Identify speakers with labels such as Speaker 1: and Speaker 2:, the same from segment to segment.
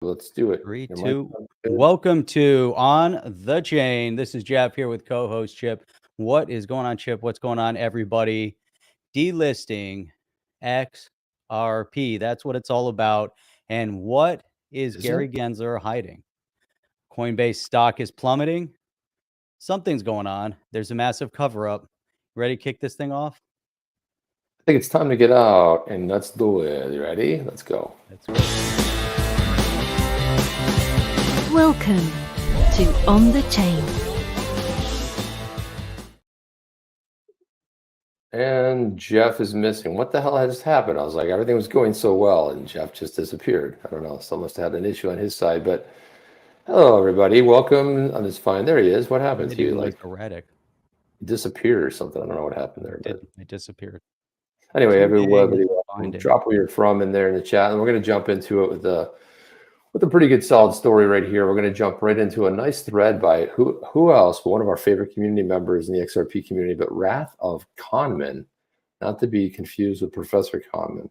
Speaker 1: Let's do it.
Speaker 2: 3, 2. Welcome to On the Chain. This is Jeff here with co-host Chip. What is going on, Chip? What's going on, everybody? Delisting XRP. That's what it's all about. And what is Gary Gensler hiding? Coinbase stock is plummeting. Something's going on. There's a massive cover-up. Ready to kick this thing off?
Speaker 1: I think it's time to get out and let's do it. You ready? Let's go.
Speaker 2: Let's go.
Speaker 3: Welcome to On the Chain.
Speaker 1: And Jeff is missing. What the hell has happened? I was like, everything was going so well, and Jeff just disappeared. I don't know. Someone must have had an issue on his side. But hello, everybody. Welcome. I'm just fine. There he is. What happened to you?
Speaker 2: Like erratic.
Speaker 1: He disappeared or something. I don't know what happened there.
Speaker 2: It disappeared.
Speaker 1: Anyway, everybody, drop where you're from in there in the chat, and we're going to jump into it with a pretty good solid story right here. We're going to jump right into a nice thread by who else? One of our favorite community members in the XRP community, but WrathofKahneman, not to be confused with Professor Kahneman.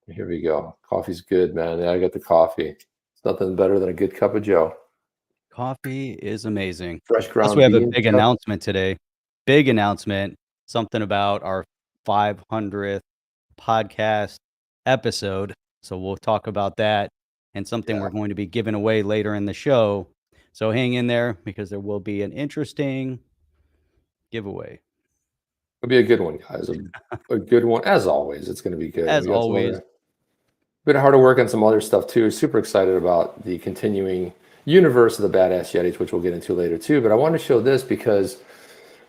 Speaker 1: Here we go. Coffee's good, man. Yeah, I got the coffee. It's nothing better than a good cup of Joe.
Speaker 2: Coffee is amazing.
Speaker 1: Fresh ground.
Speaker 2: Plus, we have a big announcement today. Big announcement. Something about our 500th podcast episode. So we'll talk about that. And something we're going to be giving away later in the show. So hang in there because there will be an interesting giveaway.
Speaker 1: It'll be a good one, guys. A good one. As always, it's going to be good.
Speaker 2: As always.
Speaker 1: Been hard to work on some other stuff too. Super excited about the continuing universe of the Badass Yetis, which we'll get into later too. But I want to show this because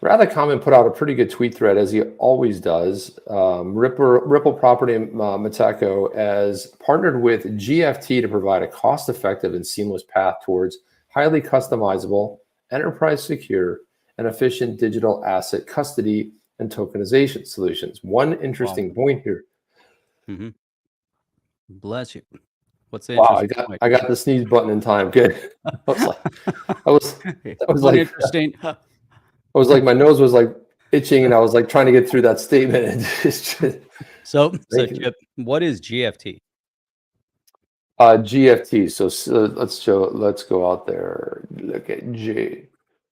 Speaker 1: RathofKahneman put out a pretty good tweet thread, as he always does. Ripple Property Metac has partnered with GFT to provide a cost-effective and seamless path towards highly customizable, enterprise secure, and efficient digital asset custody and tokenization solutions. One interesting point here.
Speaker 2: Mm-hmm. Bless you. What's the
Speaker 1: wow? I got the sneeze button in time. Good. That was like
Speaker 2: interesting.
Speaker 1: I was like, my nose was like itching, and I was like trying to get through that statement.
Speaker 2: So Chip, what is GFT?
Speaker 1: GFT. So let's go out there. Look at G.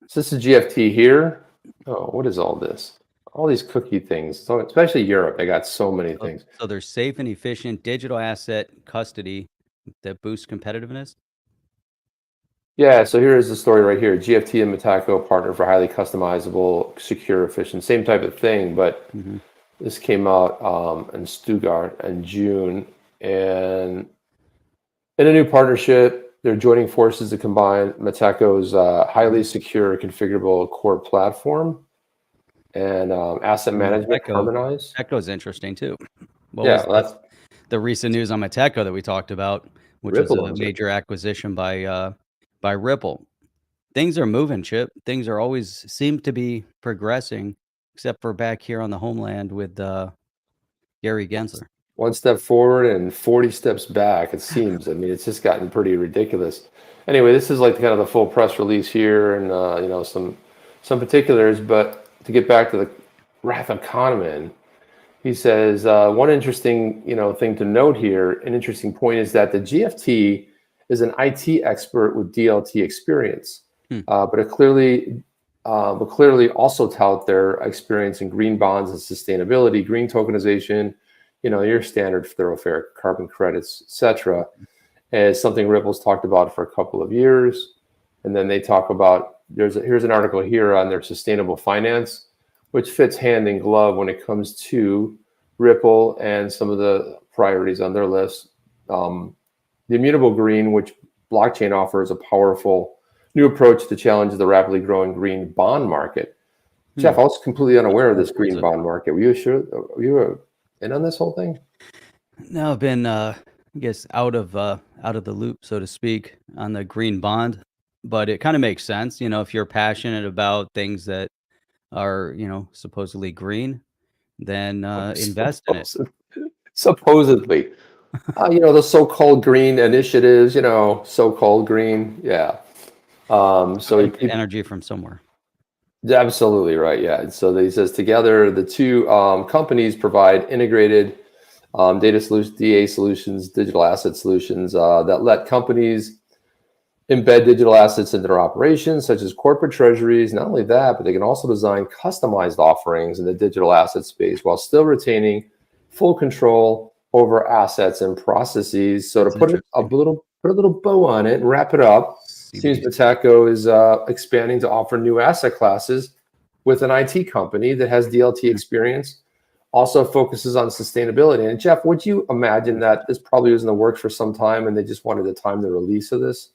Speaker 1: So this is GFT here. Oh, what is all this? All these cookie things. So especially Europe, they got so many things.
Speaker 2: So there's safe and efficient digital asset custody that boosts competitiveness.
Speaker 1: Yeah, so here is the story right here. GFT and Metac partner for highly customizable, secure, efficient, same type of thing, but this came out in Stuttgart in June. And in a new partnership, they're joining forces to combine Metac's highly secure, configurable core platform and asset management harmonized.
Speaker 2: Metaco's interesting too.
Speaker 1: That's
Speaker 2: the recent news on Metac that we talked about, which was a major acquisition by Ripple. Things are moving, Chip. Things are always seem to be progressing, except for back here on the homeland with Gary Gensler.
Speaker 1: One step forward and 40 steps back, it seems. I mean, it's just gotten pretty ridiculous. Anyway, this is like kind of the full press release here and some particulars. But to get back to the WrathofKahneman, he says one interesting thing to note here, an interesting point is that the GFT is an IT expert with DLT experience, but clearly also tout their experience in green bonds and sustainability, green tokenization, your standard thoroughfare carbon credits, etc., is something Ripple's talked about for a couple of years. And then they talk about here's an article here on their sustainable finance, which fits hand in glove when it comes to Ripple and some of the priorities on their list. The immutable green, which blockchain offers a powerful new approach to challenge the rapidly growing green bond market. Jeff, I was completely unaware of this green bond market. Were you in on this whole thing?
Speaker 2: No, I've been, I guess, out of the loop, so to speak, on the green bond. But it kind of makes sense, if you're passionate about things that are, supposedly green, then invest in it.
Speaker 1: Supposedly. The so-called green initiatives, so-called green. Yeah. So
Speaker 2: energy from somewhere.
Speaker 1: Absolutely right. Yeah. So he says together, the two companies provide integrated data solutions, DA solutions, digital asset solutions that let companies embed digital assets into their operations, such as corporate treasuries. Not only that, but they can also design customized offerings in the digital asset space while still retaining full control over assets and processes. So
Speaker 2: That's
Speaker 1: to put a little bow on it and wrap it up, seems
Speaker 2: CBDC.
Speaker 1: Metac is expanding to offer new asset classes with an IT company that has DLT experience, also focuses on sustainability. And Jeff, would you imagine that this probably was in the works for some time and they just wanted to time the release of this?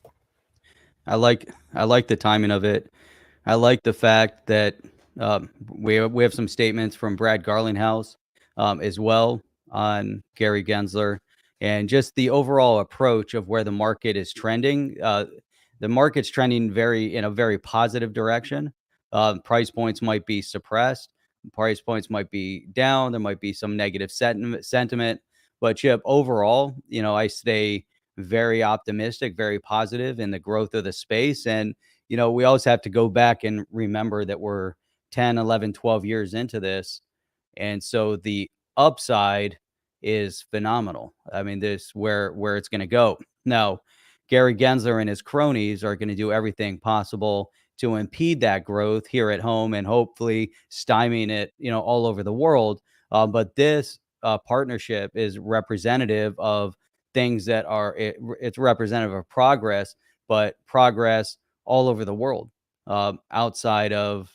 Speaker 2: I like the timing of it. I like the fact that we have some statements from Brad Garlinghouse as well on Gary Gensler, and just the overall approach of where the market is trending. The market's trending in a very positive direction. Price points might be suppressed. Price points might be down. There might be some negative sentiment. But Chip, overall, I stay very optimistic, very positive in the growth of the space. And, we always have to go back and remember that we're 10, 11, 12 years into this. And so the upside is phenomenal. I mean, this where it's going to go. Now, Gary Gensler and his cronies are going to do everything possible to impede that growth here at home and hopefully stymieing it, all over the world. But this partnership is representative of things that it's representative of progress, but progress all over the world, outside of,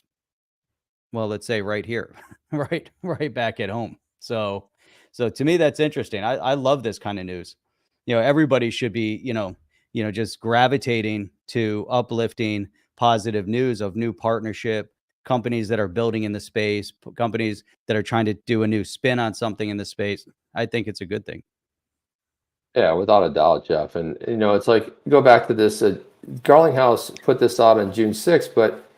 Speaker 2: well, let's say right here, right back at home. So to me, that's interesting. I love this kind of news. Everybody should be, just gravitating to uplifting positive news of new partnership, companies that are building in the space, companies that are trying to do a new spin on something in the space. I think it's a good thing.
Speaker 1: Yeah, without a doubt, Jeff. And, it's like, go back to this, Garlinghouse put this out on June 6th, but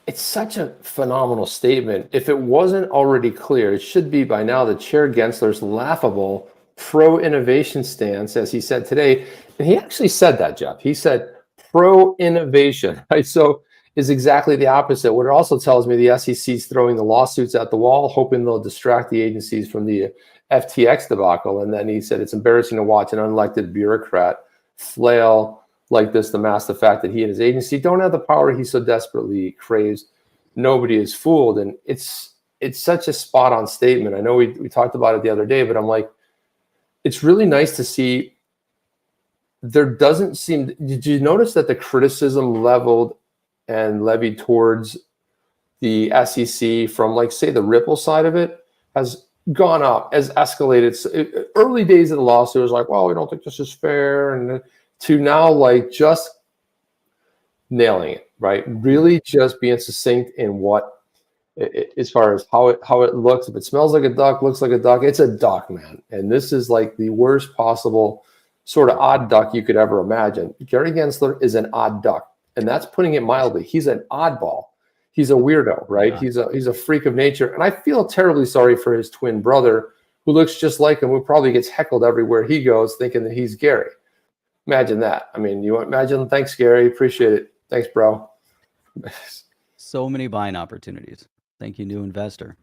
Speaker 1: it's such a phenomenal statement. If it wasn't already clear, it should be by now that Chair Gensler's laughable pro-innovation stance, as he said today. And he actually said that, Jeff. He said pro-innovation, right? So is exactly the opposite. What it also tells me, the SEC is throwing the lawsuits at the wall, hoping they'll distract the agencies from the FTX debacle. And then he said it's embarrassing to watch an unelected bureaucrat flail like this to mask the fact that he and his agency don't have the power he so desperately craves. Nobody is fooled. And it's such a spot on statement. I know we talked about it the other day, but I'm like, it's really nice to see. There doesn't seem, did you notice that the criticism leveled and levied towards the SEC from, like, say, the Ripple side of it has gone up, has escalated. Early days of the lawsuit was like, well, we don't think this is fair. And to now, like, just nailing it, right? Really just being succinct in what, as far as how it looks. If it smells like a duck, looks like a duck, it's a duck, man. And this is like the worst possible sort of odd duck you could ever imagine. Gary Gensler is an odd duck, and that's putting it mildly. He's an oddball. He's a weirdo, right? Yeah. He's a freak of nature. And I feel terribly sorry for his twin brother, who looks just like him, who probably gets heckled everywhere he goes, thinking that he's Gary. Imagine that. I mean, you imagine, thanks, Gary. Appreciate it. Thanks, bro.
Speaker 2: So many buying opportunities. Thank you, new investor.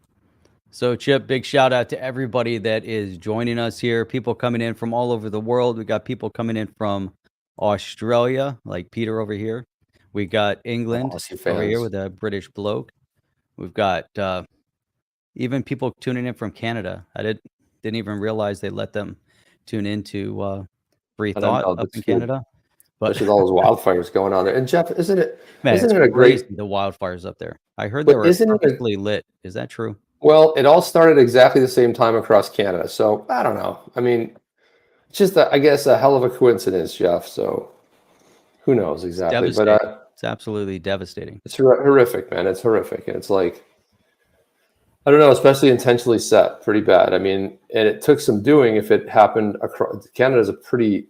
Speaker 2: So, Chip, big shout out to everybody that is joining us here. People coming in from all over the world. We got people coming in from Australia, like Peter over here. We got England over here with a British bloke. We've got even people tuning in from Canada. I didn't even realize they let them tune into Free Thought up in Canada. But
Speaker 1: especially with all those wildfires going on there. And Jeff, isn't it
Speaker 2: a great, the wildfires up there? I heard they were perfectly lit. Is that true?
Speaker 1: Well, it all started exactly the same time across Canada. So I don't know. I mean, it's just, I guess, a hell of a coincidence, Jeff. So who knows exactly? But
Speaker 2: it's absolutely devastating.
Speaker 1: It's horrific, man. It's horrific. And it's like, I don't know, especially intentionally set, pretty bad. I mean, and it took some doing if it happened across. Canada's a pretty,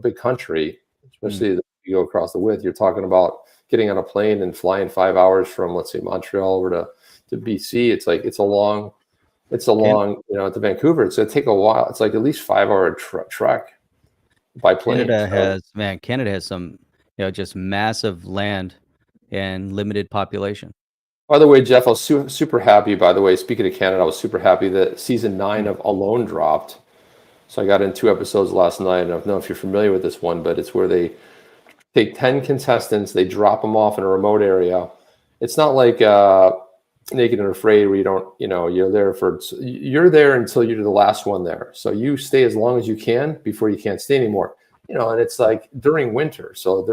Speaker 1: big country, especially if you go across the width. You're talking about getting on a plane and flying 5 hours from, let's say, Montreal over to BC. It's like, it's a long, to Vancouver. It's going to take a while. It's like at least 5 hour trek by plane.
Speaker 2: Canada has some, just massive land and limited population.
Speaker 1: By the way, Jeff, I was super happy, by the way, speaking of Canada, I was super happy that season 9 of Alone dropped. So I got in 2 episodes last night. And I don't know if you're familiar with this one, but it's where they take 10 contestants, they drop them off in a remote area. It's not like Naked and Afraid where you don't, you're there until you're the last one there. So you stay as long as you can before you can't stay anymore. And it's like during winter. So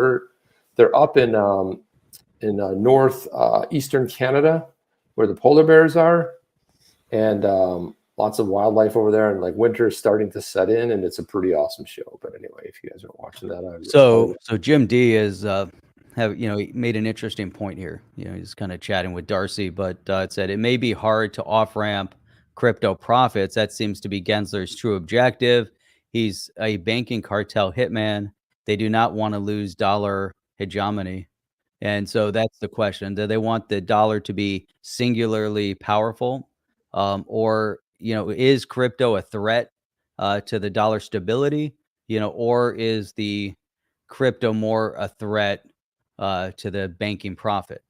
Speaker 1: they're up in north eastern Canada where the polar bears are, and lots of wildlife over there, and like winter is starting to set in, and it's a pretty awesome show. But anyway, if you guys are watching that,
Speaker 2: so Jim D is he made an interesting point here. He's kind of chatting with Darcy, but it said it may be hard to off ramp crypto profits. That seems to be Gensler's true objective. He's a banking cartel hitman. They do not want to lose dollar hegemony. And so that's the question. Do they want the dollar to be singularly powerful? Or, is crypto a threat to the dollar stability? Or is the crypto more a threat to the banking profit?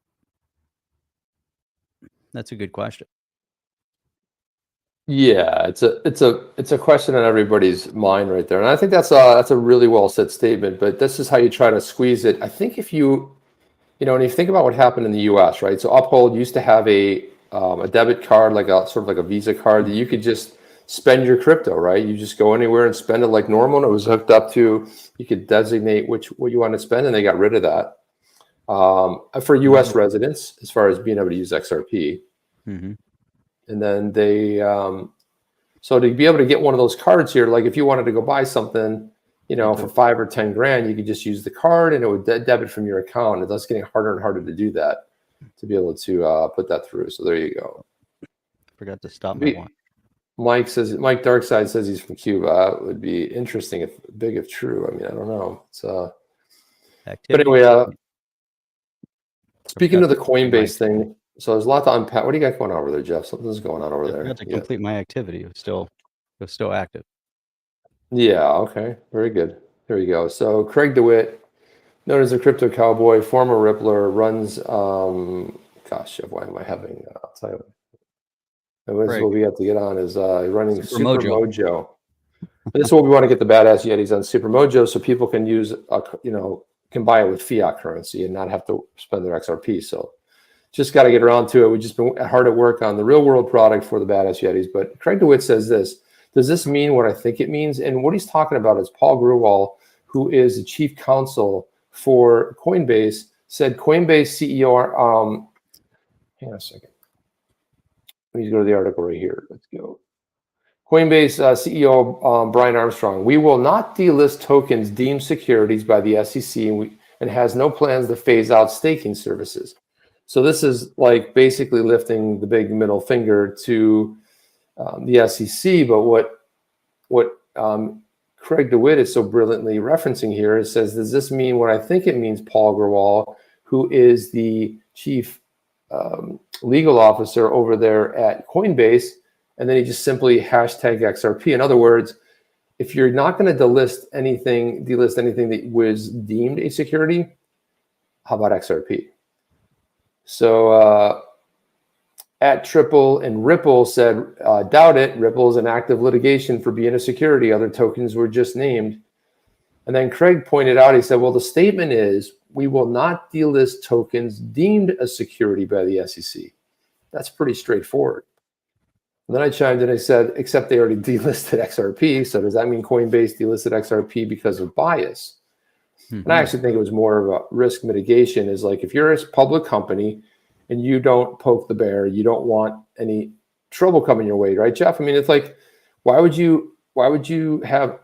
Speaker 2: That's a good question.
Speaker 1: Yeah, it's a question on everybody's mind right there. And I think that's a really well said statement, but this is how you try to squeeze it. I think if you and you think about what happened in the US, right? So Uphold used to have a debit card, like a sort of like a Visa card that you could just spend your crypto, right? You just go anywhere and spend it like normal. And it was hooked up to, you could designate what you want to spend, and they got rid of that for US residents as far as being able to use XRP.
Speaker 2: Mm-hmm.
Speaker 1: And then they, so to be able to get one of those cards here, like if you wanted to go buy something, for 5 or 10 grand, you could just use the card and it would debit from your account. And that's getting harder and harder to do that, to be able to put that through. So there you go.
Speaker 2: Forgot to stop my watch.
Speaker 1: Mike Darkside says he's from Cuba. It would be interesting if true. I mean, I don't know. It's but anyway, speaking of the Coinbase thing, so there's a lot to unpack. What do you got going on over there, Jeff? Something's going on over there.
Speaker 2: I forgot to complete my activity. It was still active.
Speaker 1: Yeah, okay. Very good. There you go. So Craig DeWitt, known as the Crypto Cowboy, former Rippler, runs, gosh, why am I having, I'll tell you. What we have to get on is running Super Mojo. This is what we want to get the badass Yetis on Super Mojo so people can use, can buy it with fiat currency and not have to spend their XRP. So just got to get around to it. We've just been hard at work on the real world product for the badass Yetis. But Craig DeWitt says this. Does this mean what I think it means? And what he's talking about is Paul Grewal, who is the chief counsel for Coinbase, said Coinbase CEO, hang on a second. Let me go to the article right here. Let's go. Coinbase CEO Brian Armstrong, we will not delist tokens deemed securities by the SEC and has no plans to phase out staking services. So this is like basically lifting the big middle finger to the SEC, but what Craig DeWitt is so brilliantly referencing here, it says, does this mean what I think it means? Paul Grewal, who is the chief legal officer over there at Coinbase, and then he just simply hashtag XRP. In other words, if you're not going to delist anything that was deemed a security, how about XRP? So at Triple and Ripple said, doubt it. Ripple is in active litigation for being a security. Other tokens were just named. And then Craig pointed out, he said, well, the statement is we will not delist tokens deemed a security by the SEC. That's pretty straightforward. And then I chimed in, I said, except they already delisted XRP. So does that mean Coinbase delisted XRP because of bias? Mm-hmm. And I actually think it was more of a risk mitigation, is like if you're a public company and you don't poke the bear, you don't want any trouble coming your way, right, Jeff? I mean, it's like, why would you have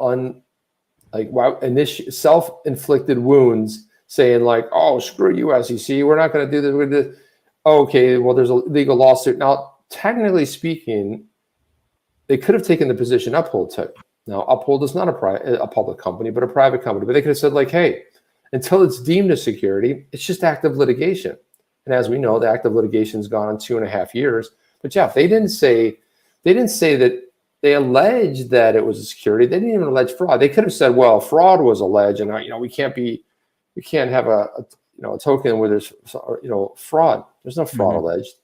Speaker 1: self-inflicted wounds saying like, oh, screw you, SEC, we're not going to do this. We're going to do. Okay, well, there's a legal lawsuit. Now, technically speaking, they could have taken the position Uphold took. Now, Uphold is not a public company, but a private company. But they could have said like, hey, until it's deemed a security, it's just active litigation. And as we know, the active litigation's gone on 2.5 years. But Jeff, they didn't say that. They alleged that it was a security. They didn't even allege fraud. They could have said, well, fraud was alleged, and we can't have a token where there's fraud. There's no fraud alleged.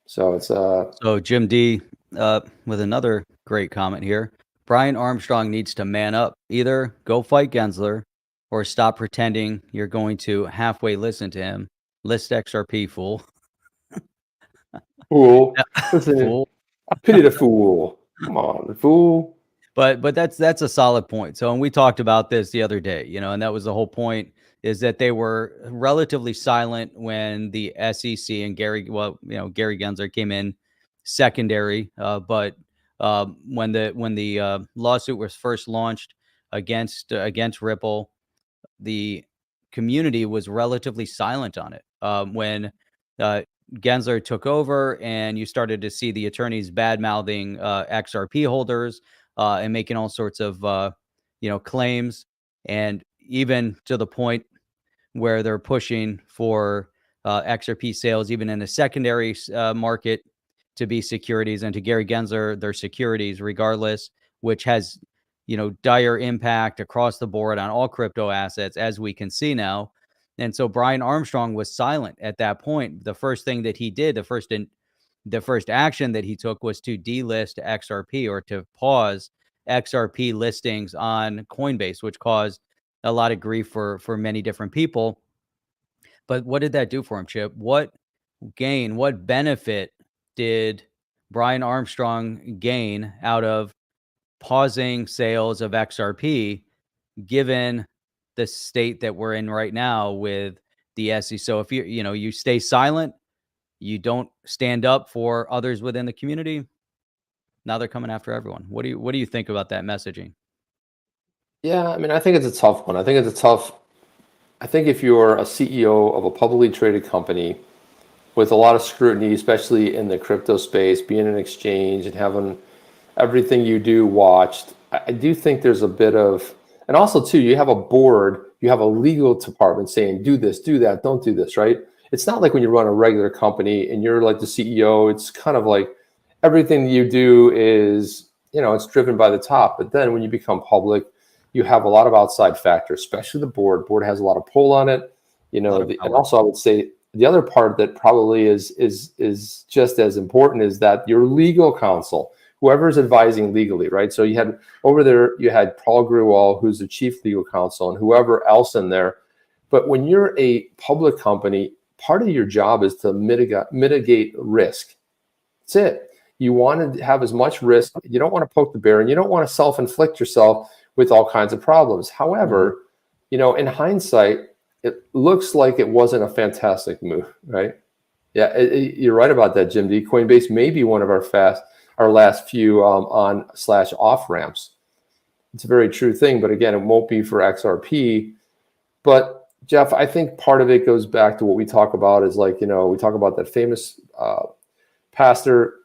Speaker 1: So it's
Speaker 2: So Jim D with another great comment here. Brian Armstrong needs to man up. Either go fight Gensler or stop pretending you're going to halfway listen to him. List XRP, fool.
Speaker 1: fool. Listen,
Speaker 2: Fool.
Speaker 1: I pity the fool. Come on, the fool.
Speaker 2: But that's a solid point. So, and we talked about this the other day, and that was the whole point, is that they were relatively silent when the SEC and Gary Gensler came in secondary. But when the lawsuit was first launched against Ripple, the community was relatively silent on it. When Gensler took over, and you started to see the attorneys bad mouthing XRP holders and making all sorts of claims, and even to the point where they're pushing for XRP sales, even in the secondary market, to be securities, and to Gary Gensler, they're securities regardless, which has dire impact across the board on all crypto assets, as we can see now. And so Brian Armstrong was silent at that point. The first thing that he did, the first action that he took, was to delist XRP, or to pause XRP listings on Coinbase, which caused a lot of grief for many different people. But what did that do for him, Chip? What benefit did Brian Armstrong gain out of pausing sales of XRP, given the state that we're in right now with the SEC? So if you stay silent, you don't stand up for others within the community, now they're coming after everyone. What do you think about that messaging?
Speaker 1: Yeah, I mean, I think it's a tough one. I think if you're a CEO of a publicly traded company with a lot of scrutiny, especially in the crypto space, being an exchange and having everything you do watched, I do think there's a bit of, and also too, you have a board, you have a legal department saying, do this, do that, don't do this, right? It's not like when you run a regular company and you're like the CEO, it's kind of like everything you do is, it's driven by the top. But then when you become public, you have a lot of outside factors, especially the board. Board has a lot of pull on it, and also I would say the other part that probably is just as important is that your legal counsel, whoever's advising legally, right? So you had Paul Grewal, who's the chief legal counsel, and whoever else in there. But when you're a public company, part of your job is to mitigate risk. That's it. You want to have as much risk. You don't want to poke the bear, and you don't want to self-inflict yourself with all kinds of problems. However, in hindsight, it looks like it wasn't a fantastic move, right? Yeah, you're right about that, Jim D. Coinbase may be one of our last few on/off ramps. It's a very true thing, but again, it won't be for XRP. But Jeff, I think part of it goes back to what we talk about is we talk about that famous pastor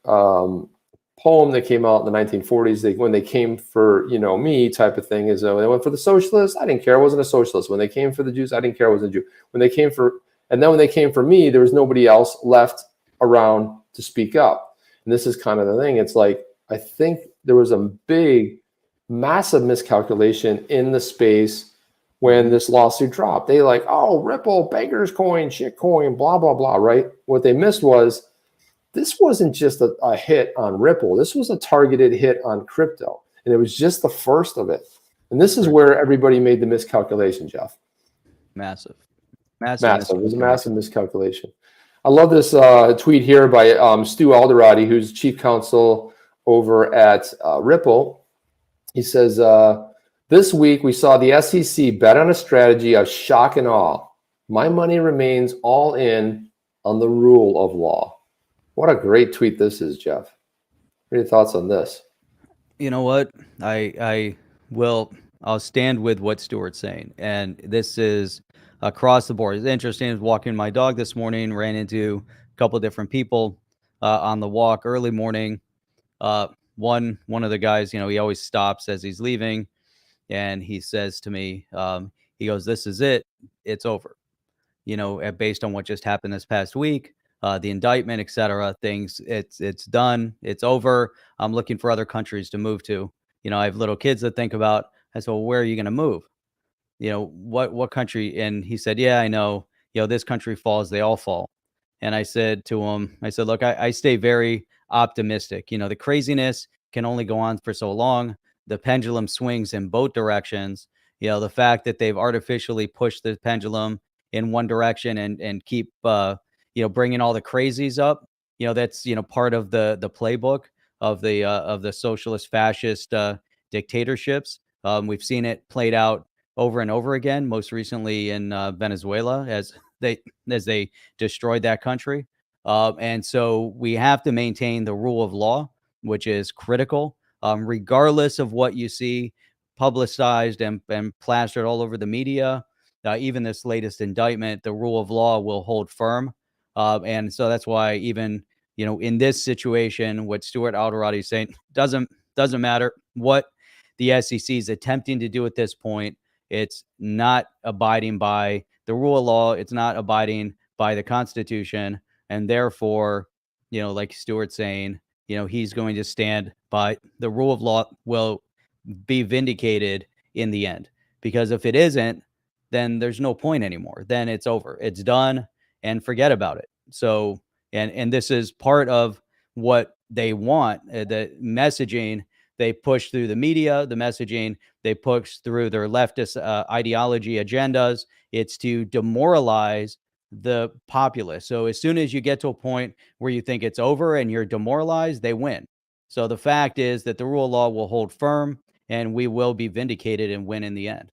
Speaker 1: poem that came out in the 1940s. When they came for me type of thing, is they went for the socialists, I didn't care, I wasn't a socialist. When they came for the Jews, I didn't care, I wasn't a Jew. When they came for me, there was nobody else left around to speak up. And this is kind of the thing. It's like, I think there was a massive miscalculation in the space when this lawsuit dropped. They Ripple, beggars coin, shit coin, blah, blah, blah, right? What they missed was, this wasn't just a hit on Ripple. This was a targeted hit on crypto. And it was just the first of it. And this is where everybody made the miscalculation, Jeff.
Speaker 2: Massive.
Speaker 1: It was a massive miscalculation. I love this tweet here by Stuart Alderoty, who's chief counsel over at Ripple. He says, this week we saw the SEC bet on a strategy of shock and awe. My money remains all in on the rule of law. What a great tweet this is, Jeff. What are your thoughts on this?
Speaker 2: You know what? I'll stand with what Stuart's saying. And this is across the board. It's interesting. I was walking my dog this morning, ran into a couple of different people on the walk early morning. One of the guys, he always stops as he's leaving. And he says to me, he goes, this is it. It's over. Based on what just happened this past week. The indictment, et cetera, things, it's done. It's over. I'm looking for other countries to move to. I have little kids that think about, I said, well, where are you going to move? What country? And he said, yeah, I know. this country falls, they all fall. And I said to him, I said, look, I stay very optimistic. The craziness can only go on for so long. The pendulum swings in both directions. The fact that they've artificially pushed the pendulum in one direction and keep, bringing all the crazies up, that's, part of the playbook of the socialist fascist dictatorships. We've seen it played out over and over again, most recently in Venezuela as they destroyed that country. And so we have to maintain the rule of law, which is critical, regardless of what you see publicized and plastered all over the media. Even this latest indictment, the rule of law will hold firm. And so that's why even, in this situation, what Stuart Alderoty is saying doesn't matter what the SEC is attempting to do at this point. It's not abiding by the rule of law. It's not abiding by the Constitution. And therefore, like Stuart's saying, he's going to stand by the rule of law will be vindicated in the end. Because if it isn't, then there's no point anymore. Then it's over. It's done and forget about it. So, and this is part of what they want, the messaging they push through the media, the messaging they push through their leftist ideology agendas. It's to demoralize the populace. So as soon as you get to a point where you think it's over and you're demoralized, they win. So the fact is that the rule of law will hold firm and we will be vindicated and win in the end.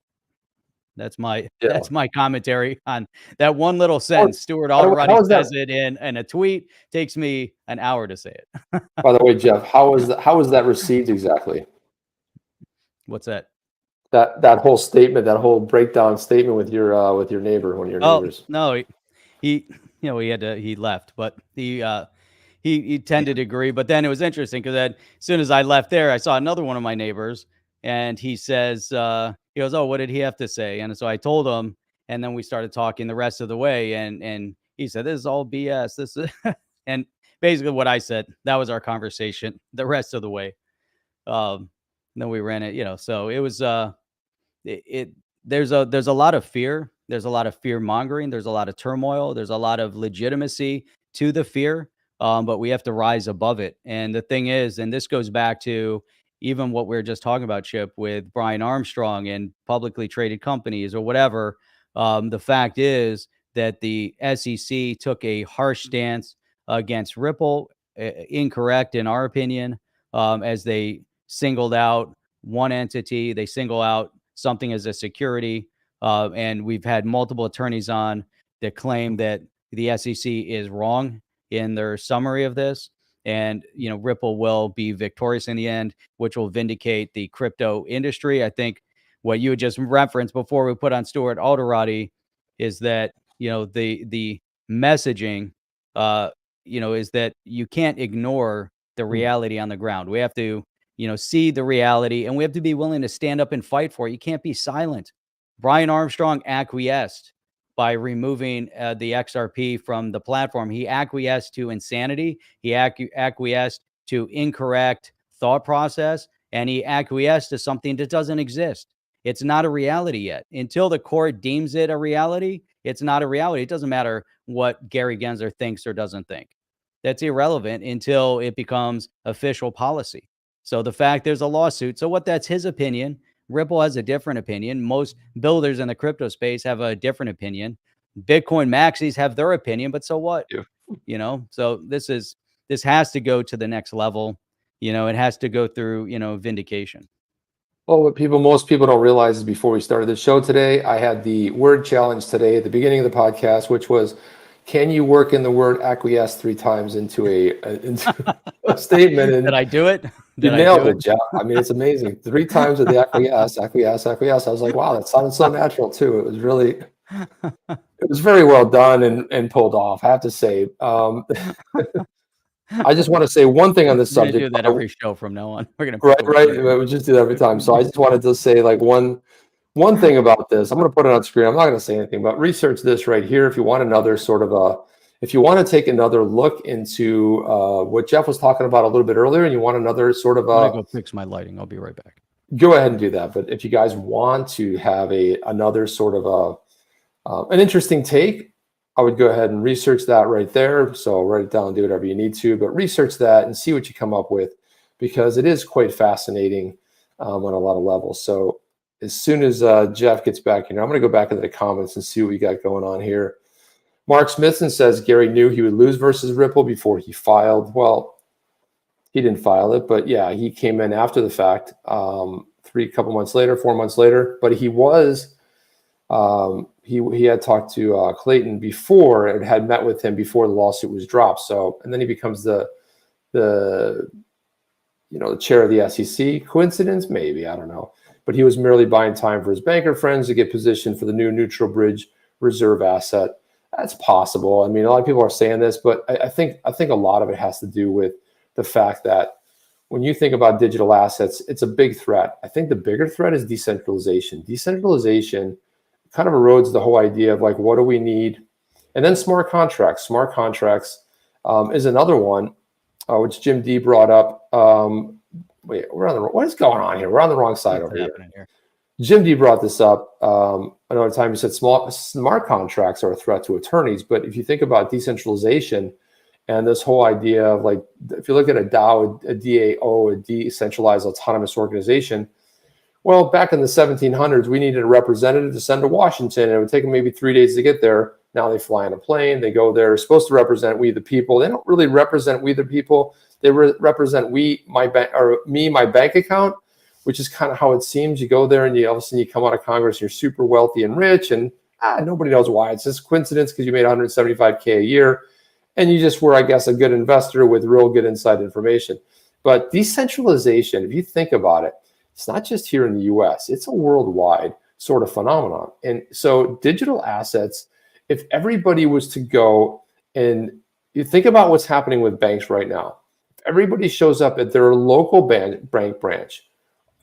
Speaker 2: That's my commentary on that one little sentence. Stuart Alderoty says it in a tweet. Takes me an hour to say it.
Speaker 1: By the way, Jeff, how was that received exactly?
Speaker 2: What's that?
Speaker 1: That whole statement, that whole breakdown statement with your neighbor, one of your neighbors.
Speaker 2: No, he left, but he tended to agree. But then it was interesting because as soon as I left there, I saw another one of my neighbors, and he says, he goes, "Oh, what did he have to say?" And so I told him, and then we started talking the rest of the way, and he said, "This is all BS. This is," and basically what I said, that was our conversation the rest of the way. Then we ran it, so it was there's a lot of fear. There's a lot of fear mongering. There's a lot of turmoil. There's a lot of legitimacy to the fear, but we have to rise above it. And the thing is, and this goes back to even what we were just talking about, Chip, with Brian Armstrong and publicly traded companies or whatever. The fact is that the SEC took a harsh stance against Ripple, incorrect in our opinion, as they singled out one entity. They single out something as a security. And we've had multiple attorneys on that claim that the SEC is wrong in their summary of this. And, Ripple will be victorious in the end, which will vindicate the crypto industry. I think what you had just referenced before we put on Stuart Alderoty is that, the messaging, is that you can't ignore the reality on the ground. We have to, see the reality, and we have to be willing to stand up and fight for it. You can't be silent. Brian Armstrong acquiesced by removing the XRP from the platform. He acquiesced to insanity. He acquiesced to incorrect thought process, and he acquiesced to something that doesn't exist. It's not a reality yet. Until the court deems it a reality, it's not a reality. It doesn't matter what Gary Gensler thinks or doesn't think. That's irrelevant until it becomes official policy. So the fact there's a lawsuit, so what, that's his opinion. Ripple has a different opinion. Most builders in the crypto space have a different opinion. Bitcoin maxis have their opinion, but so what? Yeah. So this has to go to the next level. It has to go through, vindication.
Speaker 1: Well, what most people don't realize is before we started the show today, I had the word challenge today at the beginning of the podcast, which was, can you work in the word acquiesce 3 times into a statement? And
Speaker 2: did I do it?
Speaker 1: You nailed it, Jeff. I mean, it's amazing. 3 times with the acquiesce. I was like, wow, that sounded so natural too. It was very well done and pulled off, I have to say. I just want to say one thing on this subject.
Speaker 2: Do that every show from now on. We're
Speaker 1: gonna right. We'll just do that every time. So I just wanted to say one thing about this. I'm going to put it on screen. I'm not going to say anything, but research this right here if you want another sort of if you want to take another look into what Jeff was talking about a little bit earlier, and you want another sort of
Speaker 2: I'm going to go fix my lighting. I'll be right back.
Speaker 1: Go ahead and do that. But if you guys want to have another sort of an interesting take I would go ahead and research that right there. So write it down, do whatever you need to, but research that and see what you come up with, because it is quite fascinating on a lot of levels. So as soon as Jeff gets back here, I'm going to go back into the comments and see what we got going on here. Mark Smithson says Gary knew he would lose versus Ripple before he filed. Well, he didn't file it, but yeah, he came in after the fact, couple months later, 4 months later. But he was he had talked to Clayton before and had met with him before the lawsuit was dropped. So, and then he becomes the chair of the SEC. Coincidence? Maybe, I don't know. But he was merely buying time for his banker friends to get positioned for the new neutral bridge reserve asset. That's possible. I mean, a lot of people are saying this, but I think a lot of it has to do with the fact that when you think about digital assets, it's a big threat. I think the bigger threat is decentralization. Decentralization kind of erodes the whole idea of like, what do we need? And then smart contracts. Smart contracts is another one, which Jim D brought up. Wait, what is going on here? We're on the wrong side over here. Jim D brought this up another time. He said smart contracts are a threat to attorneys. But if you think about decentralization and this whole idea of like, if you look at a DAO, a DAO, a decentralized autonomous organization, well, back in the 1700s, we needed a representative to send to Washington, and it would take them maybe 3 days to get there. Now they fly on a plane, they go there, supposed to represent we the people. They don't really represent we the people. They represent my bank account, which is kind of how it seems. You go there and all of a sudden you come out of Congress, you're super wealthy and rich, and nobody knows why. It's just coincidence because you made $175K a year, and you just were, I guess, a good investor with real good inside information. But decentralization, if you think about it, it's not just here in the US, it's a worldwide sort of phenomenon. And so digital assets, if everybody was to go and you think about what's happening with banks right now, if everybody shows up at their local bank branch,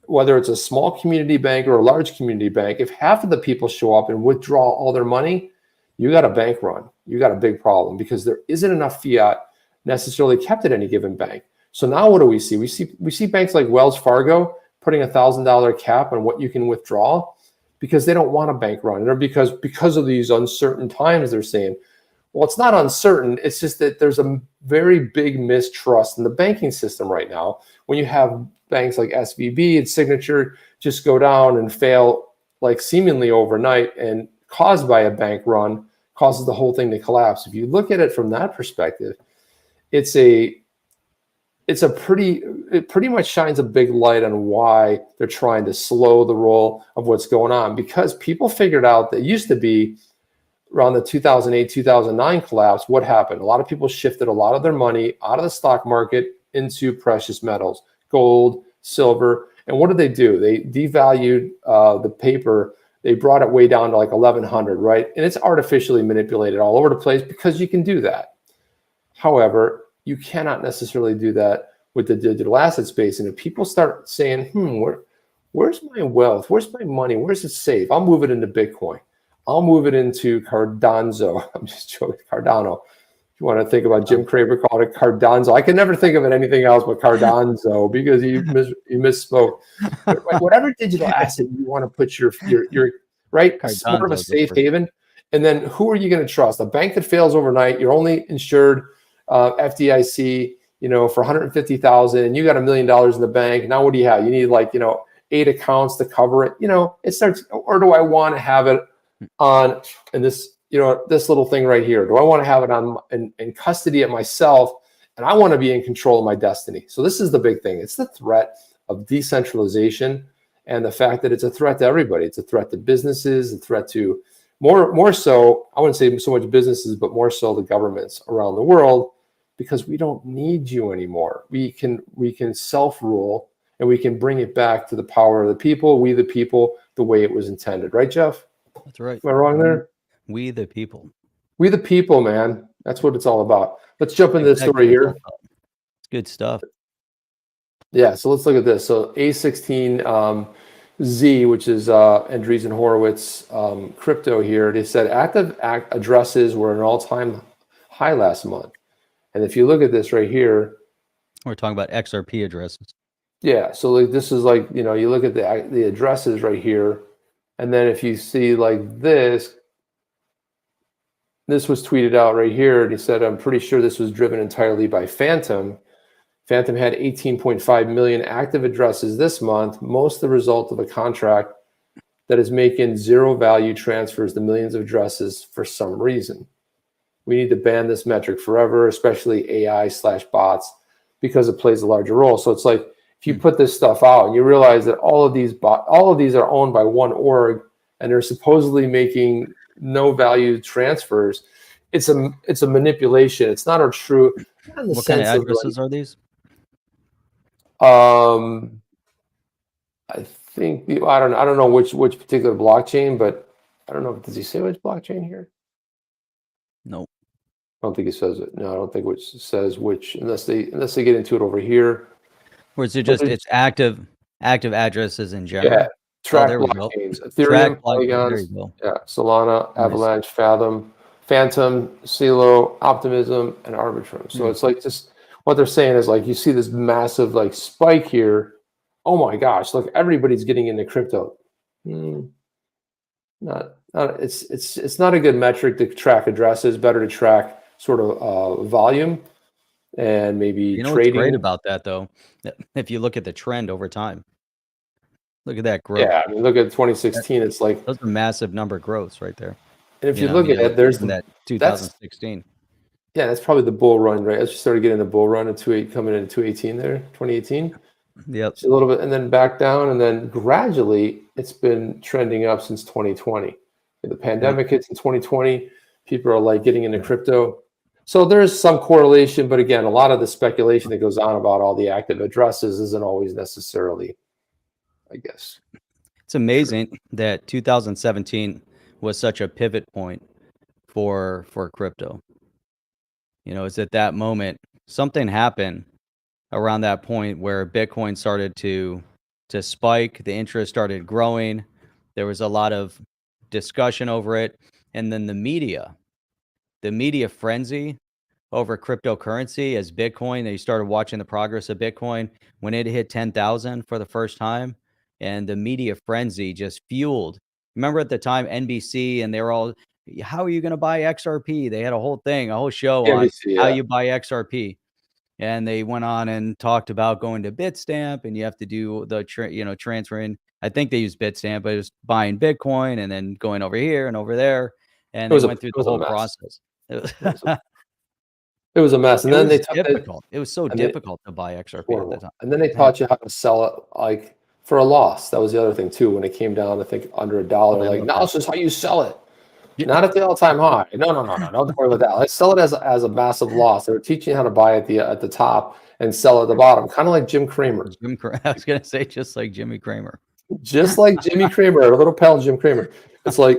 Speaker 1: whether it's a small community bank or a large community bank, if half of the people show up and withdraw all their money, you got a bank run. You got a big problem because there isn't enough fiat necessarily kept at any given bank. So now what do we see? We see banks like Wells Fargo putting $1,000 cap on what you can withdraw because they don't want a bank run, or because of these uncertain times. They're saying, well, it's not uncertain. It's just that there's a very big mistrust in the banking system right now. When you have banks like SVB and Signature just go down and fail like seemingly overnight, and caused by a bank run causes the whole thing to collapse. If you look at it from that perspective, it pretty much shines a big light on why they're trying to slow the roll of what's going on, because people figured out that used to be around the 2008, 2009 collapse. What happened? A lot of people shifted a lot of their money out of the stock market into precious metals, gold, silver. And what did they do? They devalued the paper. They brought it way down to like 1100, right? And it's artificially manipulated all over the place because you can do that. However, you cannot necessarily do that with the digital asset space. And if people start saying, where's my wealth? Where's my money? Where's it safe? I'll move it into Bitcoin. I'll move it into Cardano. I'm just joking, Cardano. If you want to think about Jim Cramer called it Cardano. I can never think of it anything else but Cardano because you misspoke. But like, whatever digital asset you want to put your right, sort of a safe haven. And then who are you going to trust? A bank that fails overnight, you're only insured FDIC, for $150,000, and you got $1 million in the bank. Now what do you have? You need 8 accounts to cover it. It starts. Or do I want to have it on in this little thing right here? Do I want to have it on in custody at myself, and I want to be in control of my destiny? So this is the big thing. It's the threat of decentralization, and the fact that it's a threat to everybody. It's a threat to businesses, a threat to more so. I wouldn't say so much businesses, but more so the governments around the world. Because we don't need you anymore. We can self-rule, and we can bring it back to the power of the people, we the people, the way it was intended. Right, Jeff?
Speaker 2: That's right.
Speaker 1: Am I wrong there?
Speaker 2: We the people.
Speaker 1: We the people, man. That's what it's all about. Let's jump into this story here.
Speaker 2: It's good stuff.
Speaker 1: Yeah, so let's look at this. So A16Z, which is Andreessen Horowitz crypto here, they said active addresses were an all-time high last month. And if you look at this right here,
Speaker 2: we're talking about XRP addresses.
Speaker 1: Yeah, so this is you look at the addresses right here, and then if you see like this, this was tweeted out right here, and he said, I'm pretty sure this was driven entirely by Phantom. Phantom had 18.5 million active addresses this month, most the result of a contract that is making zero value transfers to millions of addresses for some reason. We need to ban this metric forever, especially AI/bots, because it plays a larger role. So it's like, if you put this stuff out and you realize that all of these are owned by one org, and they're supposedly making no value transfers, it's a manipulation. It's not a true.
Speaker 2: What kind of addresses are these?
Speaker 1: I think I don't know which particular blockchain, but I don't know. Does he say which blockchain here?
Speaker 2: No.
Speaker 1: I don't think he says it. No, I don't think which says which, unless they get into it over here.
Speaker 2: Or is it just it's active addresses in general?
Speaker 1: Yeah, track
Speaker 2: there we
Speaker 1: blockchains,
Speaker 2: go.
Speaker 1: Ethereum,
Speaker 2: Polygons,
Speaker 1: yeah, Solana, Avalanche, Fathom, Phantom, Celo, Optimism, and Arbitrum. So it's like just what they're saying is like, you see this massive like spike here. Oh my gosh, look, everybody's getting into crypto. Not it's not a good metric to track addresses. Better to track sort of volume and maybe
Speaker 2: trading.
Speaker 1: What's
Speaker 2: great about that though, if you look at the trend over time, look at that growth.
Speaker 1: Yeah, I mean, look at 2016. It's like
Speaker 2: those are massive number growths right there.
Speaker 1: And if you look at it, there's
Speaker 2: that 2016.
Speaker 1: Yeah, that's probably the bull run, right? As you started getting the bull run in coming into 218 there, 2018.
Speaker 2: Yep.
Speaker 1: So a little bit, and then back down, and then gradually it's been trending up since 2020. The pandemic hits in 2020. People are like getting into crypto. So there's some correlation, but again, a lot of the speculation that goes on about all the active addresses isn't always necessarily, I guess.
Speaker 2: It's amazing that 2017 was such a pivot point for crypto. You know, it's at that moment something happened around that point where Bitcoin started to spike, the interest started growing. There was a lot of discussion over it, and then the media frenzy over cryptocurrency as Bitcoin. They started watching the progress of Bitcoin when it hit 10,000 for the first time, and the media frenzy just fueled. Remember at the time NBC, and they were all, how are you going to buy XRP? They had a whole show on how you buy XRP. And they went on and talked about going to Bitstamp, and you have to do the transferring. I think they used Bitstamp, but it was buying Bitcoin and then going over here and over there. And they went through the whole process.
Speaker 1: It was a mess. And then they took
Speaker 2: difficult. It was so difficult to buy XRP at the time.
Speaker 1: And then they taught you how to sell it like for a loss. That was the other thing too. When it came down, I think under $1, like now this is how you sell it. Not at the all-time high. No. Don't worry about that. Let's sell it as a massive loss. They were teaching you how to buy at the top and sell at the bottom, kind of like Jim Cramer.
Speaker 2: I was gonna say just like Jimmy Cramer.
Speaker 1: Just like Jimmy Cramer, a little pal Jim Cramer. It's like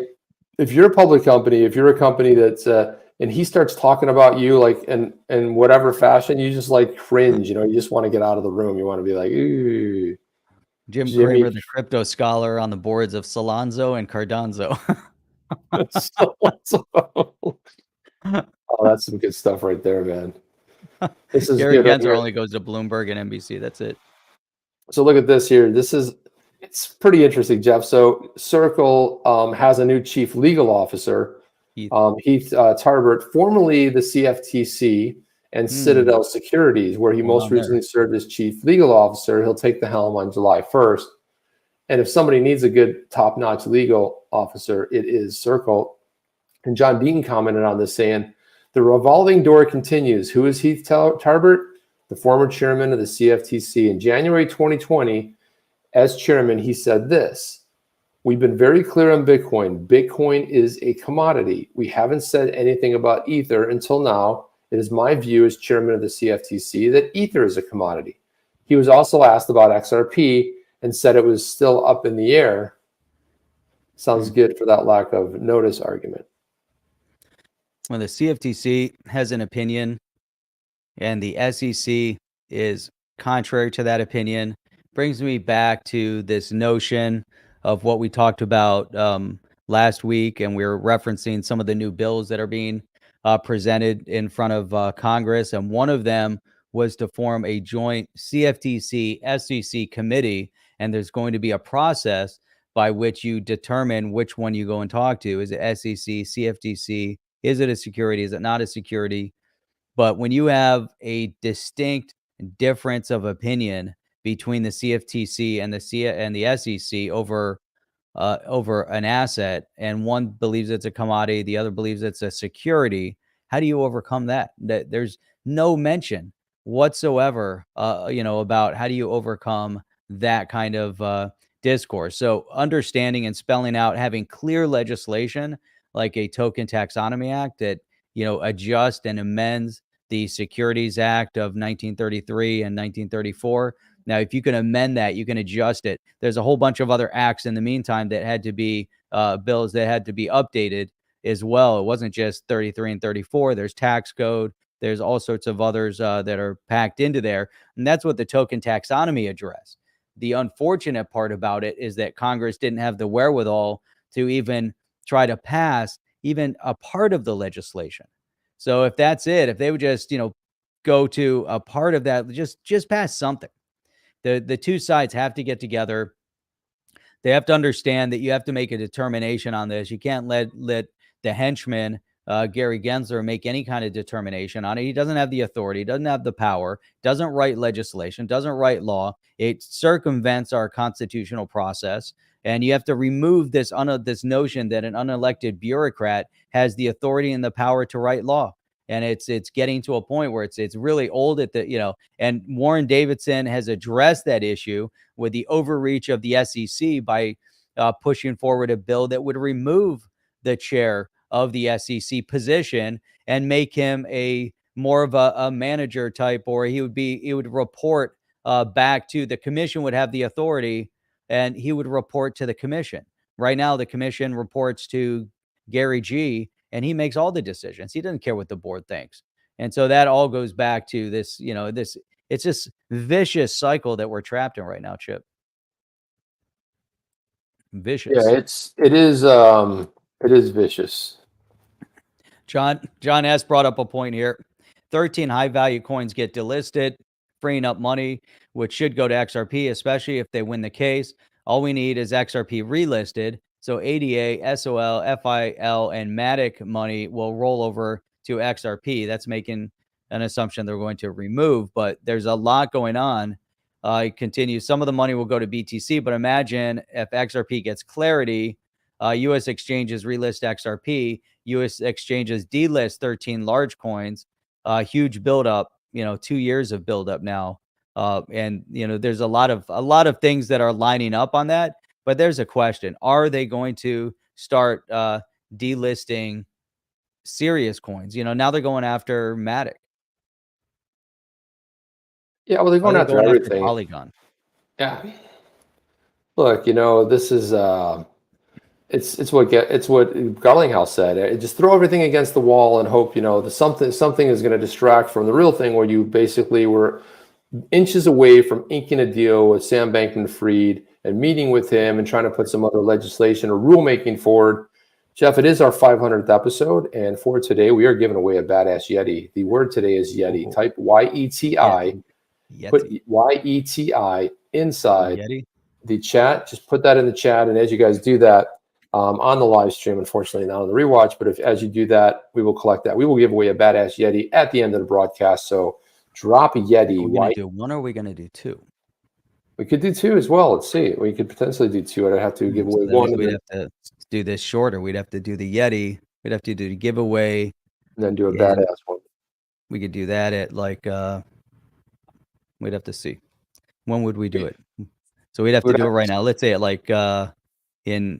Speaker 1: if you're a public company, if you're a company that's and he starts talking about you like in whatever fashion, you just like cringe. You know, you just want to get out of the room. You want to be like, ooh.
Speaker 2: Jimmy Cramer, the crypto scholar on the boards of Solonzo and Cardonzo.
Speaker 1: Oh, that's some good stuff right there, man. This is
Speaker 2: Gary Gensler only goes to Bloomberg and NBC. That's it.
Speaker 1: So look at this here. It's pretty interesting, Jeff. So Circle has a new chief legal officer, Heath Tarbert, formerly the CFTC and Citadel Securities, where he most recently served as chief legal officer. He'll take the helm on July 1st. And if somebody needs a good top-notch legal officer, it is Circle. And John Deaton commented on this saying, the revolving door continues. Who is Heath Tarbert? The former chairman of the CFTC. In January 2020, as chairman, he said this: we've been very clear on Bitcoin. Bitcoin is a commodity. We haven't said anything about Ether until now. It is my view as chairman of the CFTC that Ether is a commodity. He was also asked about XRP and said it was still up in the air. Sounds good for that lack of notice argument.
Speaker 2: Well, the CFTC has an opinion, and the SEC is contrary to that opinion. Brings me back to this notion of what we talked about last week, and we were referencing some of the new bills that are being presented in front of Congress, and one of them was to form a joint CFTC-SEC committee, and there's going to be a process by which you determine which one you go and talk to. Is it SEC, CFTC, Is it a security? Is it not a security? But when you have a distinct difference of opinion between the CFTC and the SEC over an asset, and one believes it's a commodity, the other believes it's a security, how do you overcome that? There's no mention whatsoever, about how do you overcome that kind of discourse. So understanding and spelling out, having clear legislation like a token taxonomy act that adjusts and amends the Securities Act of 1933 and 1934. Now, if you can amend that, you can adjust it. There's a whole bunch of other acts in the meantime that had to be bills that had to be updated as well. It wasn't just 33 and 34. There's tax code. There's all sorts of others that are packed into there. And that's what the token taxonomy addressed. The unfortunate part about it is that Congress didn't have the wherewithal to even try to pass even a part of the legislation. So if that's it, if they would just, go to a part of that, just pass something. The two sides have to get together. They have to understand that you have to make a determination on this. You can't let the henchman, Gary Gensler, make any kind of determination on it. He doesn't have the authority, doesn't have the power, doesn't write legislation, doesn't write law. It circumvents our constitutional process. And you have to remove this notion that an unelected bureaucrat has the authority and the power to write law. And it's getting to a point where it's really old and Warren Davidson has addressed that issue with the overreach of the SEC by pushing forward a bill that would remove the chair of the SEC position and make him more of a manager type, or he would report back to the commission, would have the authority, and he would report to the commission. Right now, the commission reports to Gary G, and he makes all the decisions. He doesn't care what the board thinks. And so that all goes back to this, it's this vicious cycle that we're trapped in right now, Chip. Vicious.
Speaker 1: Yeah, it is vicious.
Speaker 2: John S. brought up a point here. 13 high value coins get delisted, freeing up money, which should go to XRP, especially if they win the case. All we need is XRP relisted. So ADA, SOL, FIL, and Metac money will roll over to XRP. That's making an assumption they're going to remove, but there's a lot going on. It continues. Some of the money will go to BTC, but imagine if XRP gets clarity, U.S. exchanges relist XRP, U.S. exchanges delist 13 large coins, huge buildup, 2 years of buildup now. And there's a lot of things that are lining up on that. But there's a question: are they going to start delisting serious coins? Now they're going after Metac.
Speaker 1: Yeah, well, they're going after everything.
Speaker 2: Polygon.
Speaker 1: Yeah. Look, this is it's what Garlinghouse said. Just throw everything against the wall and hope that something is going to distract from the real thing, where you basically were inches away from inking a deal with Sam Bankman-Fried and meeting with him and trying to put some other legislation or rulemaking forward. Jeff, it is our 500th episode, and for today, we are giving away a badass Yeti. The word today is Yeti. Type Y-E-T-I.
Speaker 2: Yeti.
Speaker 1: Put Y-E-T-I inside
Speaker 2: Yeti.
Speaker 1: The chat. Just put that in the chat, and as you guys do that on the live stream, unfortunately not on the rewatch, but as you do that, we will collect that. We will give away a badass Yeti at the end of the broadcast, so drop a Yeti.
Speaker 2: Are we going to do one, or are we going to do two?
Speaker 1: We could do two as well. Let's see. We could potentially do two. I'd have to give away one.
Speaker 2: We'd have to do this shorter. We'd have to do the Yeti. We'd have to do the giveaway.
Speaker 1: And then do a badass one.
Speaker 2: We could do that at we'd have to see. When would we do it? So we'd have to do it right now. Let's say at in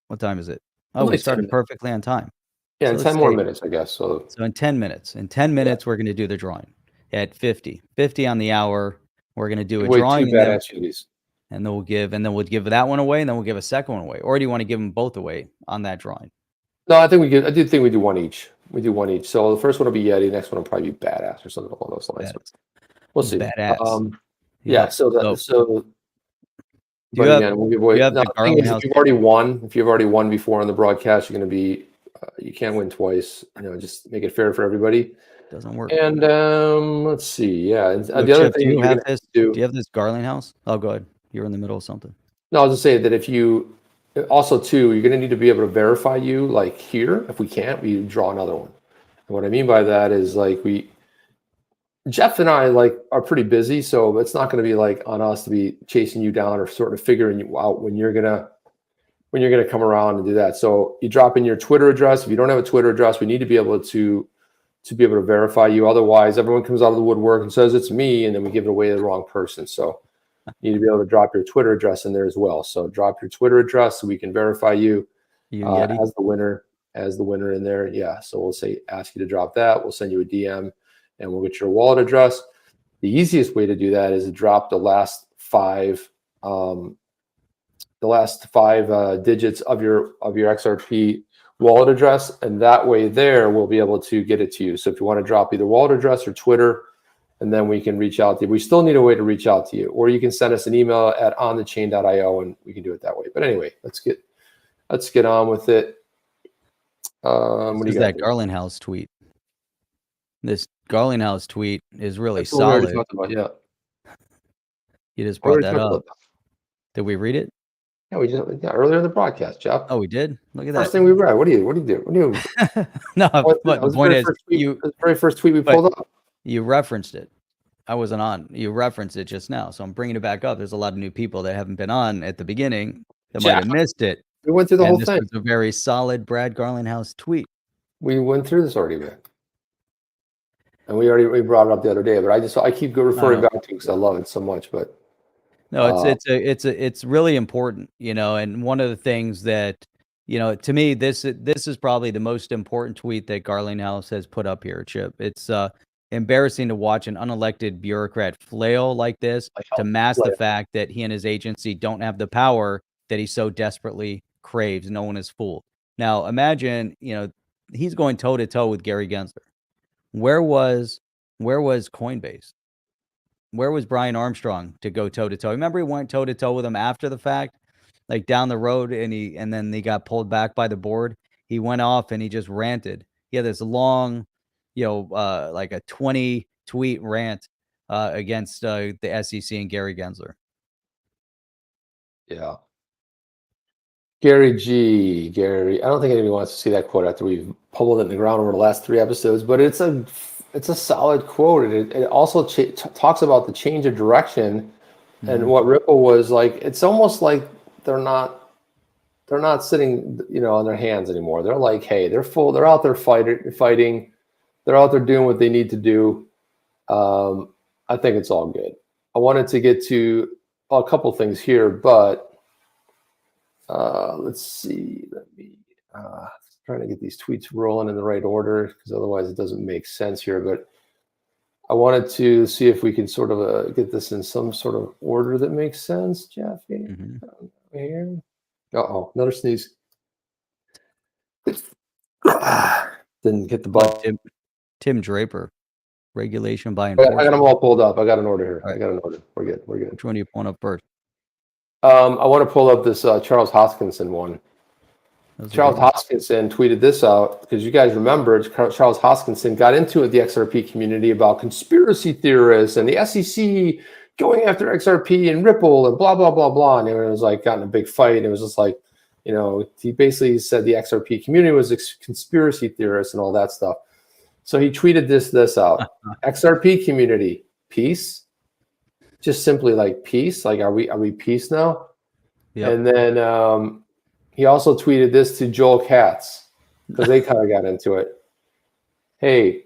Speaker 2: what time is it? Oh, we started perfectly on time.
Speaker 1: Yeah, in 10 more minutes, I guess. So
Speaker 2: in 10 minutes. In 10 minutes, we're going to do the drawing at 50 on the hour. We're going to do a drawing, and then we'll give that one away, and then we'll give a second one away. Or do you want to give them both away on that drawing?
Speaker 1: No, I think I do think we do one each. We do one each. So the first one will be Yeti. Next one will probably be badass or something along those lines. We'll see.
Speaker 2: Badass.
Speaker 1: Yeah. So. But again, we'll give away. If you've already won before on the broadcast, you're going to be. You can't win twice. Just make it fair for everybody.
Speaker 2: Doesn't work.
Speaker 1: And let's see. Yeah. The other thing
Speaker 2: do you have this Garlinghouse? Oh, go ahead. You're in the middle of something.
Speaker 1: No, I'll just say that if you Also, too, you're going to need to be able to verify you, like here. If we can't, we draw another one. And what I mean by that is like Jeff and I like are pretty busy, so it's not going to be like on us to be chasing you down or sort of figuring you out when you're gonna come around and do that. So you drop in your Twitter address. If you don't have a Twitter address, we need to be able to verify you. Otherwise, everyone comes out of the woodwork and says it's me, and then we give it away to the wrong person. So you need to be able to drop your Twitter address in there as well. So drop your Twitter address so we can verify you as the winner in there. Yeah. So we'll ask you to drop that. We'll send you a DM and we'll get your wallet address. The easiest way to do that is to drop the last five digits of your XRP wallet address, and that way there we'll be able to get it to you. So if you want to drop either wallet address or Twitter, and then we can reach out to you. We still need a way to reach out to you, or you can send us an email at onthechain.io and we can do it that way. But anyway, let's get on with it.
Speaker 2: What is that Garlinghouse tweet? This Garlinghouse tweet is really solid.
Speaker 1: We talked about, yeah.
Speaker 2: You just brought that up. Did we read it?
Speaker 1: Yeah, earlier in the broadcast, Jeff.
Speaker 2: Oh, we did. Look at that.
Speaker 1: First thing we read. What do you do?
Speaker 2: No, but the point is,
Speaker 1: the very first tweet we pulled up.
Speaker 2: You referenced it. I wasn't on. You referenced it just now, so I'm bringing it back up. There's a lot of new people that haven't been on at the beginning that might have missed it.
Speaker 1: We went through the whole thing.
Speaker 2: This was a very solid Brad Garlinghouse tweet.
Speaker 1: We went through this already, man. And we brought it up the other day, but I keep referring back to it because I love it so much. But
Speaker 2: no, it's really important, And one of the things that to me, this is probably the most important tweet that Garlinghouse has put up here, Chip. It's embarrassing to watch an unelected bureaucrat flail like this to mask the fact that he and his agency don't have the power that he so desperately craves. No one is fooled. Now, imagine, he's going toe to toe with Gary Gensler. Where was Coinbase? Where was Brian Armstrong to go toe to toe? Remember, he went toe to toe with him after the fact, like down the road, and then he got pulled back by the board. He went off and he just ranted. He had this long, like a 20 tweet rant against the SEC and Gary Gensler.
Speaker 1: Yeah. Gary, I don't think anybody wants to see that quote after we've pummeled it in the ground over the last 3 episodes, but it's a solid quote. And it also talks about the change of direction and what Ripple was like. It's almost like they're not sitting, on their hands anymore. They're like, hey, they're out there fighting. They're out there doing what they need to do. I think it's all good. I wanted to get to a couple things here, but let's see. Let me trying to get these tweets rolling in the right order because otherwise it doesn't make sense here. But I wanted to see if we can sort of get this in some sort of order that makes sense, Jeff. Here. Another sneeze. Didn't hit the button.
Speaker 2: Tim Draper, regulation by
Speaker 1: I
Speaker 2: enforcement.
Speaker 1: got them all pulled up. I got an order here. Right. I got an order. We're good.
Speaker 2: Which one are you pulling up first?
Speaker 1: I want to pull up this Charles Hoskinson one. Charles Hoskinson tweeted this out because you guys remember Charles Hoskinson got into it, the XRP community, about conspiracy theorists and the SEC going after XRP and Ripple and blah, blah, blah, blah. And it was like gotten a big fight. And it was just like, he basically said the XRP community was a conspiracy theorist and all that stuff. So he tweeted this out. XRP community, peace. Just simply like peace. Like, are we peace now? Yep. And then he also tweeted this to Joel Katz because they kind of got into it. Hey,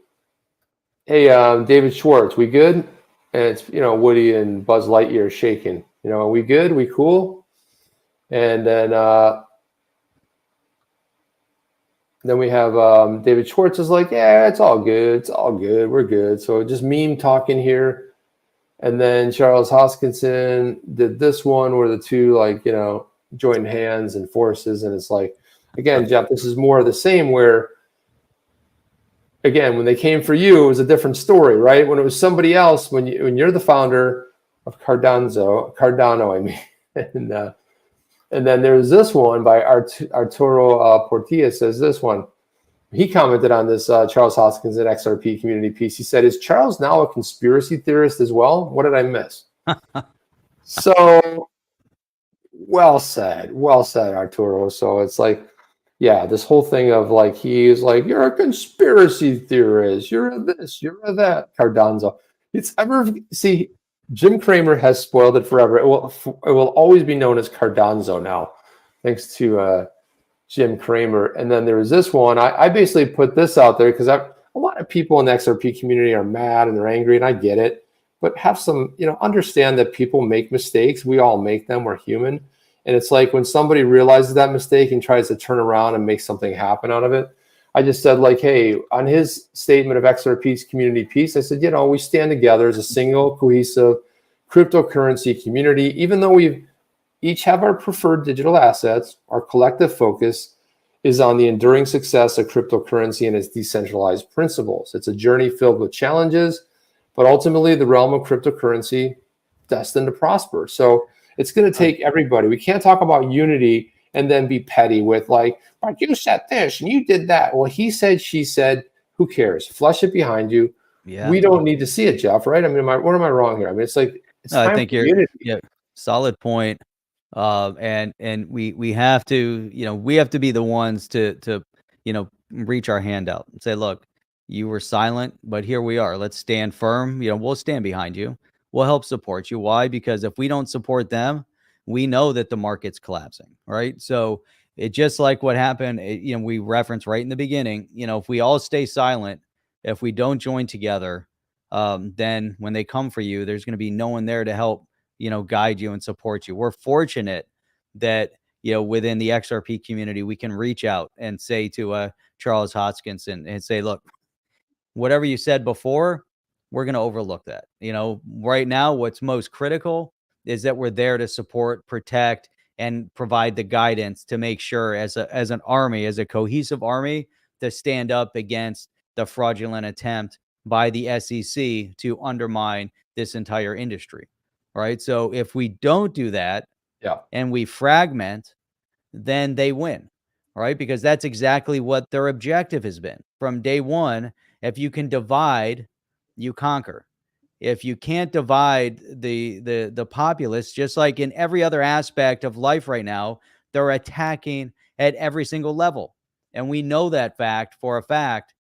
Speaker 1: David Schwartz, we good? And it's, Woody and Buzz Lightyear shaking. Are we good? We cool? And then we have David Schwartz is like, yeah, it's all good. It's all good. We're good. So just meme talking here. And then Charles Hoskinson did this one where the two joined hands and forces. And it's like, again, Jeff, this is more of the same where, again, when they came for you, it was a different story, right? When it was somebody else, when you're the founder of Cardano, I mean, and then there's this one by Arturo Portilla says this one. He commented on this Charles Hoskinson XRP community piece. He said, is Charles now a conspiracy theorist as well? What did I miss? So Well said, Arturo. So it's like, yeah, this whole thing of like, he's like, you're a conspiracy theorist, you're a this, you're a that, Cardanzo. It's ever see, Jim Cramer has spoiled it forever. It will always be known as Cardanzo now, thanks to Jim Cramer. And then there was this one. I basically put this out there because a lot of people in the XRP community are mad and they're angry, and I get it. But have some, understand that people make mistakes. We all make them. We're human. And it's like when somebody realizes that mistake and tries to turn around and make something happen out of it. I just said, like, hey, on his statement of XRP's community peace, I said, we stand together as a single, cohesive cryptocurrency community. Even though we each have our preferred digital assets, our collective focus is on the enduring success of cryptocurrency and its decentralized principles. It's a journey filled with challenges, but ultimately the realm of cryptocurrency destined to prosper. So it's going to take everybody. We can't talk about unity and then be petty with like, but you said this and you did that. Well, he said, she said, who cares? Flush it behind you.
Speaker 2: Yeah.
Speaker 1: We don't need to see it, Jeff, right? I mean, what am I wrong here? I mean, it's like,
Speaker 2: I think you're solid point. And we have to, we have to be the ones to reach our hand out and say, look, you were silent, but here we are. Let's stand firm. We'll stand behind you. We'll help support you. Why? Because if we don't support them, we know that the market's collapsing, right? So it just like what happened, we referenced right in the beginning, if we all stay silent, if we don't join together, then when they come for you, there's going to be no one there to help, guide you and support you. We're fortunate that, within the XRP community, we can reach out and say to Charles Hoskinson and say, look, whatever you said before, we're going to overlook that. Right now, what's most critical is that we're there to support, protect, and provide the guidance to make sure as an army, as a cohesive army, to stand up against the fraudulent attempt by the SEC to undermine this entire industry. Right. So if we don't do that, and we fragment, then they win. Right. Because that's exactly what their objective has been from day one. If you can divide, you conquer. If you can't divide the populace, just like in every other aspect of life right now, they're attacking at every single level. And we know that fact for a fact,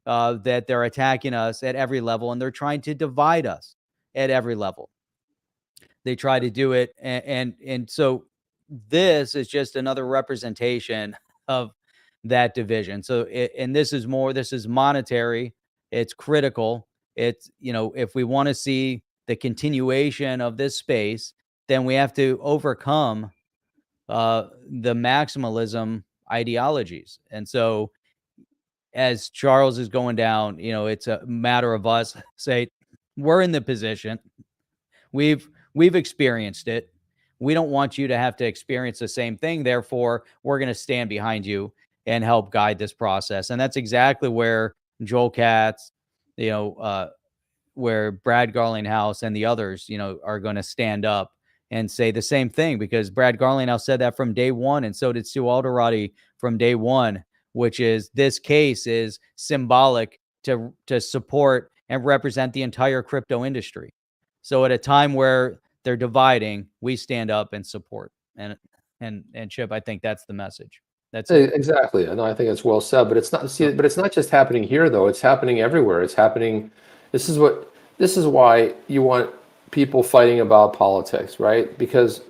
Speaker 2: that they're attacking us at every level, and they're trying to divide us at every level. They try to do it. And so this is just another representation of that division. So, and this is monetary. It's critical. It's, if we want to see the continuation of this space, then we have to overcome the maximalism ideologies. And so as Charles is going down, it's a matter of us say, we're in the position. We've experienced it. We don't want you to have to experience the same thing. Therefore, we're going to stand behind you and help guide this process. And that's exactly where Joel Katz, where Brad Garlinghouse and the others, are going to stand up and say the same thing, because Brad Garlinghouse said that from day one. And so did Stuart Alderoty from day one, which is this case is symbolic to support and represent the entire crypto industry. So at a time where they're dividing, we stand up and support. And Chip, I think that's the message. That's it.
Speaker 1: Exactly. No, I think it's well said, but it's not, but it's not just happening here though. It's happening everywhere. It's happening. This is why you want people fighting about politics, right? Because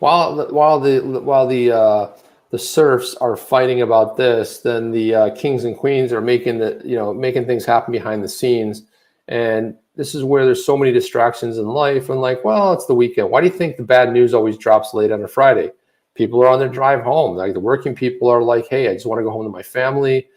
Speaker 1: while the serfs are fighting about this, then the kings and queens are making things happen behind the scenes. And this is where there's so many distractions in life. And like, well, it's the weekend. Why do you think the bad news always drops late on a Friday? People are on their drive home. Like the working people are like, hey, I just want to go home to my family.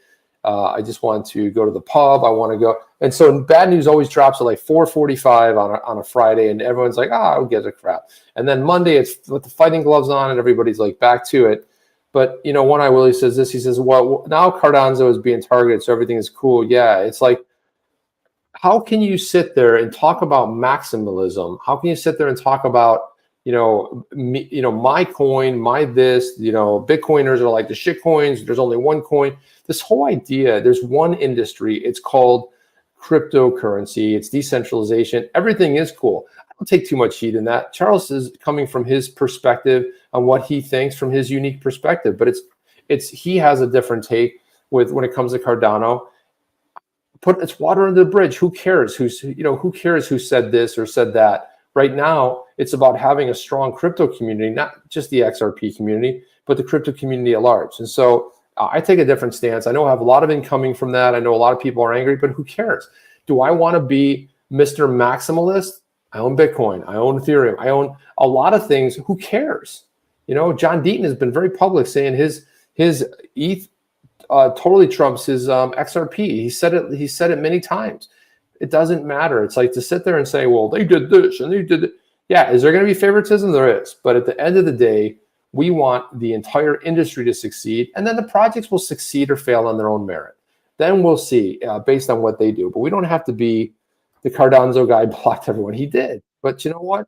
Speaker 1: I just want to go to the pub. I want to go. And so bad news always drops at like 4:45 on a Friday. And everyone's like, who gives a crap? And then Monday, it's with the fighting gloves on and everybody's like back to it. But, One Eye Willie says this. He says, well, now Cardanzo is being targeted, so everything is cool. Yeah, it's like, how can you sit there and talk about maximalism? How can you sit there and talk about, my coin, my this, Bitcoiners are like the shit coins. There's only one coin. This whole idea, there's one industry. It's called cryptocurrency. It's decentralization. Everything is cool. don't take too much heat in that. Charles is coming from his perspective on what he thinks from his unique perspective, but he has a different take when it comes to Cardano. It's water under the bridge. Who cares who cares who said this or said that? Right now, it's about having a strong crypto community, not just the XRP community, but the crypto community at large. And so I take a different stance. I know I have a lot of incoming from that. I know a lot of people are angry, but who cares? Do I want to be Mr. Maximalist? I own Bitcoin. I own Ethereum. I own a lot of things. Who cares? John Deaton has been very public saying his ETH totally trumps his XRP. He said it many times. It doesn't matter. It's like to sit there and say, well, they did this and they did it. Yeah, is there going to be favoritism? There is. But at the end of the day, we want the entire industry to succeed, and then the projects will succeed or fail on their own merit. Then we'll see based on what they do. But we don't have to be the Cardano guy blocked everyone. He did. But you know what?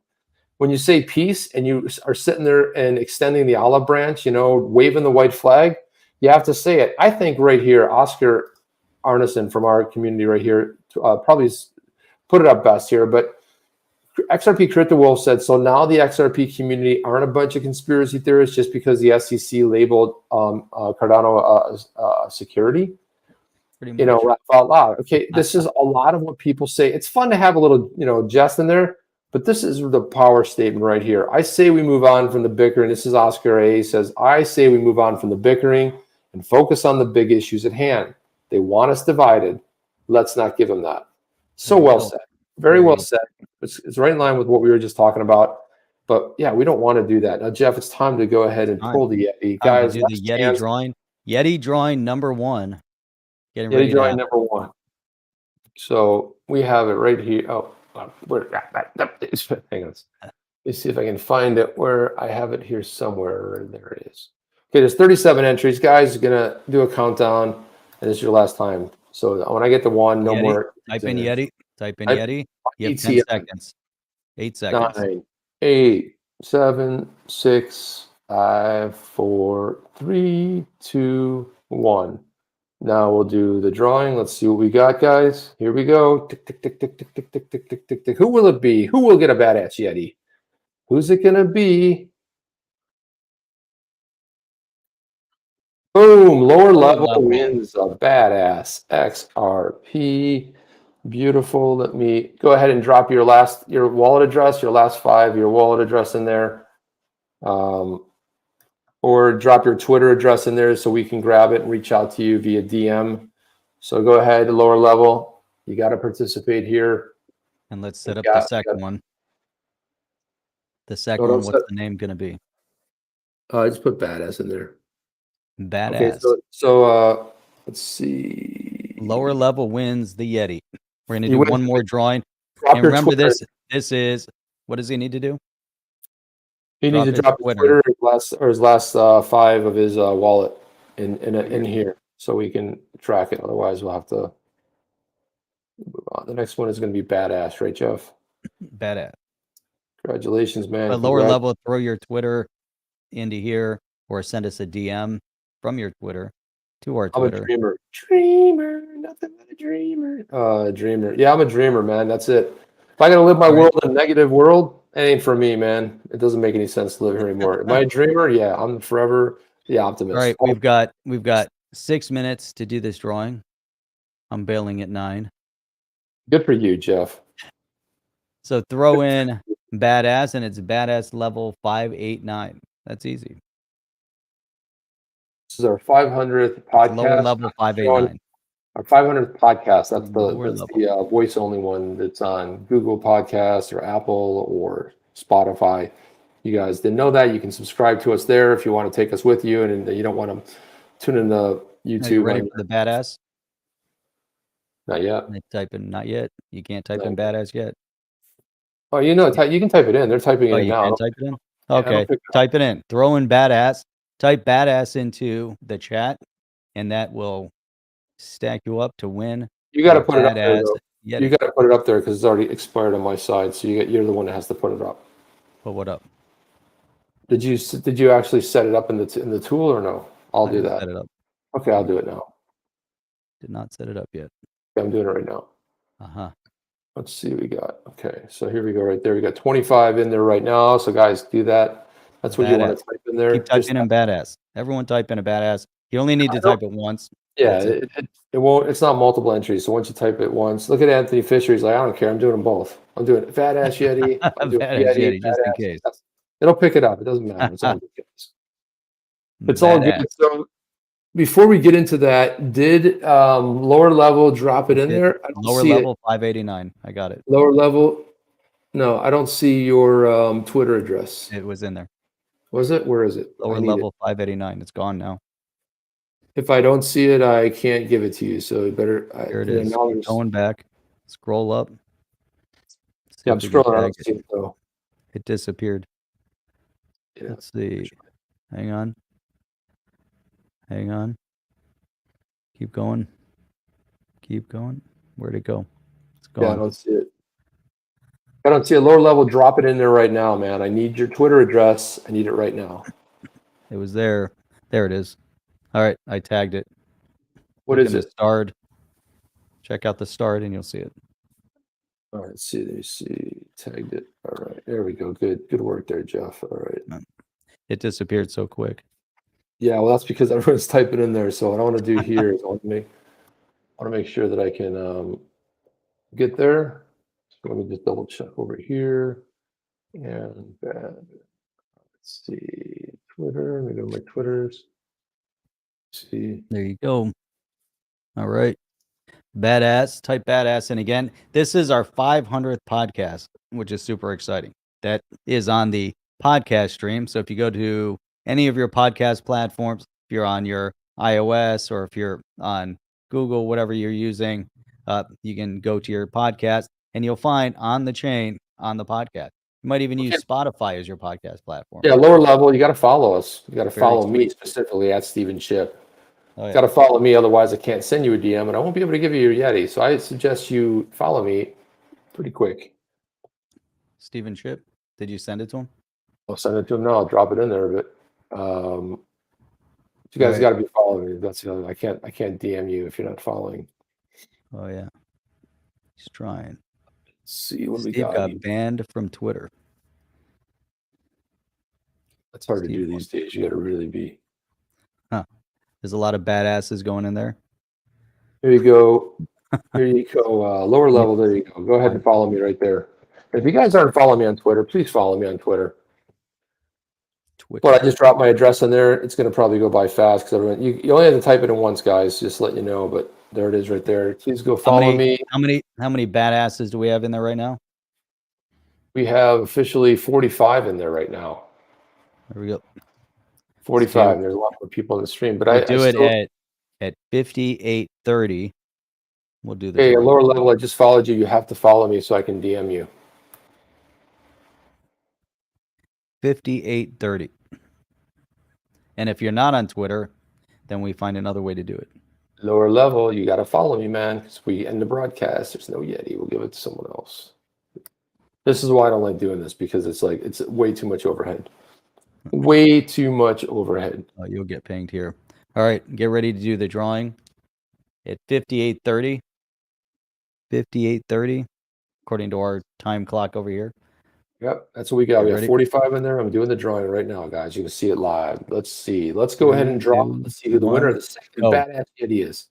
Speaker 1: When you say peace and you are sitting there and extending the olive branch, waving the white flag, you have to say it. I think right here, Oscar Arneson from our community right here probably put it up best here. But XRP Crypto Wolf said, so now the XRP community aren't a bunch of conspiracy theorists just because the SEC labeled Cardano security.
Speaker 2: Pretty much.
Speaker 1: Laugh out loud. Okay, this is a lot of what people say. It's fun to have a little, jest in there, but this is the power statement right here. I say we move on from the bickering. This is Oscar A. says, I say we move on from the bickering and focus on the big issues at hand. They want us divided. Let's not give them that. So well said. Very well said. It's right in line with what we were just talking about. But yeah, we don't want to do that. Now, Jeff, it's time to go ahead and pull the Yeti. Guys,
Speaker 2: do the Yeti drawing. Yeti drawing number 1.
Speaker 1: Yeti drawing number 1. So we have it right here. Oh, where? Hang on. Let's see if I can find it where I have it here somewhere. There it is. Okay, there's 37 entries. Guys, gonna do a countdown, and this is your last time. So when I get to 1, no
Speaker 2: Yeti.
Speaker 1: more.
Speaker 2: Type in Yeti. Yeti. You have 10 seconds. 8 seconds.
Speaker 1: 9, 8, 7, 6, 5, 4, 3, 2, 1. Now we'll do the drawing. Let's see what we got, guys. Here we go. Tick, tick, tick, tick, tick, tick, tick, tick, tick, tick, tick. Who will it be? Who will get a badass Yeti? Who's it gonna be? Boom! Lower level wins a badass XRP. Beautiful. Let me go ahead and drop your wallet address, your last 5, your wallet address in there. Or drop your Twitter address in there so we can grab it and reach out to you via DM. So go ahead, lower level. You got to participate here.
Speaker 2: And let's set up the second one. The second one, what's the name going to be?
Speaker 1: Just put badass in there.
Speaker 2: Badass.
Speaker 1: Okay, so let's see.
Speaker 2: Lower level wins the Yeti. We're going to do one more drawing.
Speaker 1: And
Speaker 2: remember this is, what does he need to do?
Speaker 1: He needs to drop Twitter or his last 5 of his wallet in here so we can track it. Otherwise, we'll have to move on. The next one is going to be badass, right, Jeff?
Speaker 2: Badass.
Speaker 1: Congratulations, man.
Speaker 2: At lower level, throw your Twitter into here or send us a DM from your Twitter to our Twitter.
Speaker 1: I'm a dreamer. Dreamer, nothing but a dreamer. Dreamer. Yeah, I'm a dreamer, man. That's it. If I got to live my world in a negative world, it ain't for me, man. It doesn't make any sense to live here anymore. Am I a dreamer? Yeah, I'm forever the optimist.
Speaker 2: All right, we've got 6 minutes to do this drawing. I'm bailing at 9.
Speaker 1: Good for you, Jeff.
Speaker 2: So throw in badass, and it's badass level 589. That's easy.
Speaker 1: This is our 500th podcast.
Speaker 2: Lower level 589.
Speaker 1: Our 500th podcast. That's the voice only one that's on Google Podcasts or Apple or Spotify. You guys didn't know that. You can subscribe to us there if you want to take us with you, and you don't want to tune in the YouTube.
Speaker 2: Are you ready for the badass?
Speaker 1: Not yet.
Speaker 2: Type in not yet. You can't type in badass yet.
Speaker 1: Oh, you can type it in. They're typing it in now.
Speaker 2: Type it in. Okay, type it in. Throw in badass. Type badass into the chat, and that will stack you up to win.
Speaker 1: You got to put it up there, though. You got to put it up there because it's already expired on my side. So you're the one that has to put it up.
Speaker 2: Put what up?
Speaker 1: Did you actually set it up in the tool or no? I'll do that.
Speaker 2: Set it up.
Speaker 1: Okay, I'll do it now.
Speaker 2: Did not set it up yet.
Speaker 1: I'm doing it right now. Let's see what we got. Okay, so here we go right there. We got 25 in there right now. So guys, do that. That's what you want
Speaker 2: Badass.
Speaker 1: to type in there.
Speaker 2: Keep typing in badass. Everyone type in a badass. You only need to type it once.
Speaker 1: Yeah,
Speaker 2: That's it.
Speaker 1: it won't. It's not multiple entries. So once you type it once, look at Anthony Fisher. He's like, I don't care. I'm doing them both. I'm doing it. Fat ass Yeti. I'm doing
Speaker 2: Badass
Speaker 1: Yeti.
Speaker 2: Yeti, just in
Speaker 1: Badass.
Speaker 2: case.
Speaker 1: It'll pick it up. It doesn't matter. It's all good. Guys. It's all good. So before we get into that, did lower level drop it in there? I don't
Speaker 2: Lower
Speaker 1: see
Speaker 2: level
Speaker 1: it.
Speaker 2: 589. I got it.
Speaker 1: Lower level. No, I don't see your Twitter address.
Speaker 2: It was in there.
Speaker 1: Was it? Where is it?
Speaker 2: Lower level 589. It's gone now.
Speaker 1: If I don't see it, I can't give it to you. So better.
Speaker 2: Here it is. Keep going back. Scroll up.
Speaker 1: Yeah, I'm scrolling. I don't see it though.
Speaker 2: It disappeared.
Speaker 1: Yeah.
Speaker 2: Let's see. Hang on. Hang on. Keep going. Keep going. Where'd it go? It's gone.
Speaker 1: Yeah, I don't see it. I don't see a lower level. Drop it in there right now, man. I need your Twitter address. I need it right now.
Speaker 2: It was there. There it is. All right, I tagged it.
Speaker 1: What is it?
Speaker 2: Start. Check out the start, and you'll see it.
Speaker 1: All right, see. Let me see. Tagged it. All right, there we go. Good work there, Jeff. All right.
Speaker 2: It disappeared so quick.
Speaker 1: Yeah, well, that's because everyone's typing in there. So what I want to do here is I want to make sure that I can get there. So let me just double check over here. And let's see, Twitter. Let me go to my Twitters. See.
Speaker 2: There you go. All right. Badass. Type badass in again. This is our 500th podcast, which is super exciting. That is on the podcast stream. So if you go to any of your podcast platforms, if you're on your iOS or if you're on Google, whatever you're using, you can go to your podcast and you'll find On the Chain on the podcast. You might even use Spotify as your podcast platform.
Speaker 1: Yeah, lower level, you got to follow us. You got to follow me specifically at Steven Chip. You got to follow me, otherwise I can't send you a DM and I won't be able to give you your Yeti. So I suggest you follow me pretty quick.
Speaker 2: Steven Chip, did you send it to him?
Speaker 1: I'll send it to him now. I'll drop it in there a bit. You guys got to be following me. That's the other. I can't DM you if you're not following.
Speaker 2: Oh yeah, he's trying.
Speaker 1: Let's see what we
Speaker 2: Steve
Speaker 1: got.
Speaker 2: got banned from Twitter.
Speaker 1: That's hard to do these days. You got to really be.
Speaker 2: Huh. There's a lot of badasses going in there.
Speaker 1: Here you go. Here you go. Lower level. There you go. Go ahead and follow me right there. If you guys aren't following me on Twitter, please follow me on Twitter. But I just dropped my address in there. It's going to probably go by fast because everyone. You only have to type it in once, guys. Just to let you know. But there it is right there. Please go follow me.
Speaker 2: How many badasses do we have in there right now?
Speaker 1: We have officially 45 in there right now.
Speaker 2: There we go.
Speaker 1: 45. There's a lot more people in the stream, but
Speaker 2: I do it at 58:30. We'll do this.
Speaker 1: Hey, lower level. I just followed you. You have to follow me so I can DM you.
Speaker 2: 58:30. And if you're not on Twitter, then we find another way to do it.
Speaker 1: Lower level, you got to follow me, man. Because we end the broadcast. There's no Yeti. We'll give it to someone else. This is why I don't like doing this, because it's way too much overhead. Way too much overhead.
Speaker 2: Oh, you'll get pinged here. All right, get ready to do the drawing at 58:30. 58:30, according to our time clock over here.
Speaker 1: Yep, that's what we got. We have 45 in there. I'm doing the drawing right now, guys. You can see it live. Let's see. Let's go ahead and draw. Let's see who the winner of the second badass Yeti is.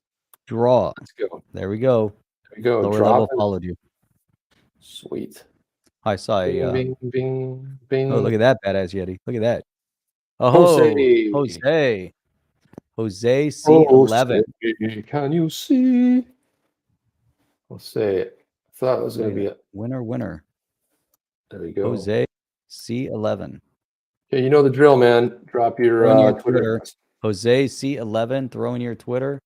Speaker 2: Draw.
Speaker 1: Let's go.
Speaker 2: There we go.
Speaker 1: There we go.
Speaker 2: Lower level followed you.
Speaker 1: Sweet.
Speaker 2: I saw a.
Speaker 1: Bing, bing, bing.
Speaker 2: Oh, look at that badass Yeti. Look at that. Oh, Jose C11.
Speaker 1: Can you see? Let's say it. I thought it was going to be a
Speaker 2: winner.
Speaker 1: There we go.
Speaker 2: Jose C11.
Speaker 1: Yeah, you know the drill, man. Drop your Twitter.
Speaker 2: Jose C11. Throw in your Twitter.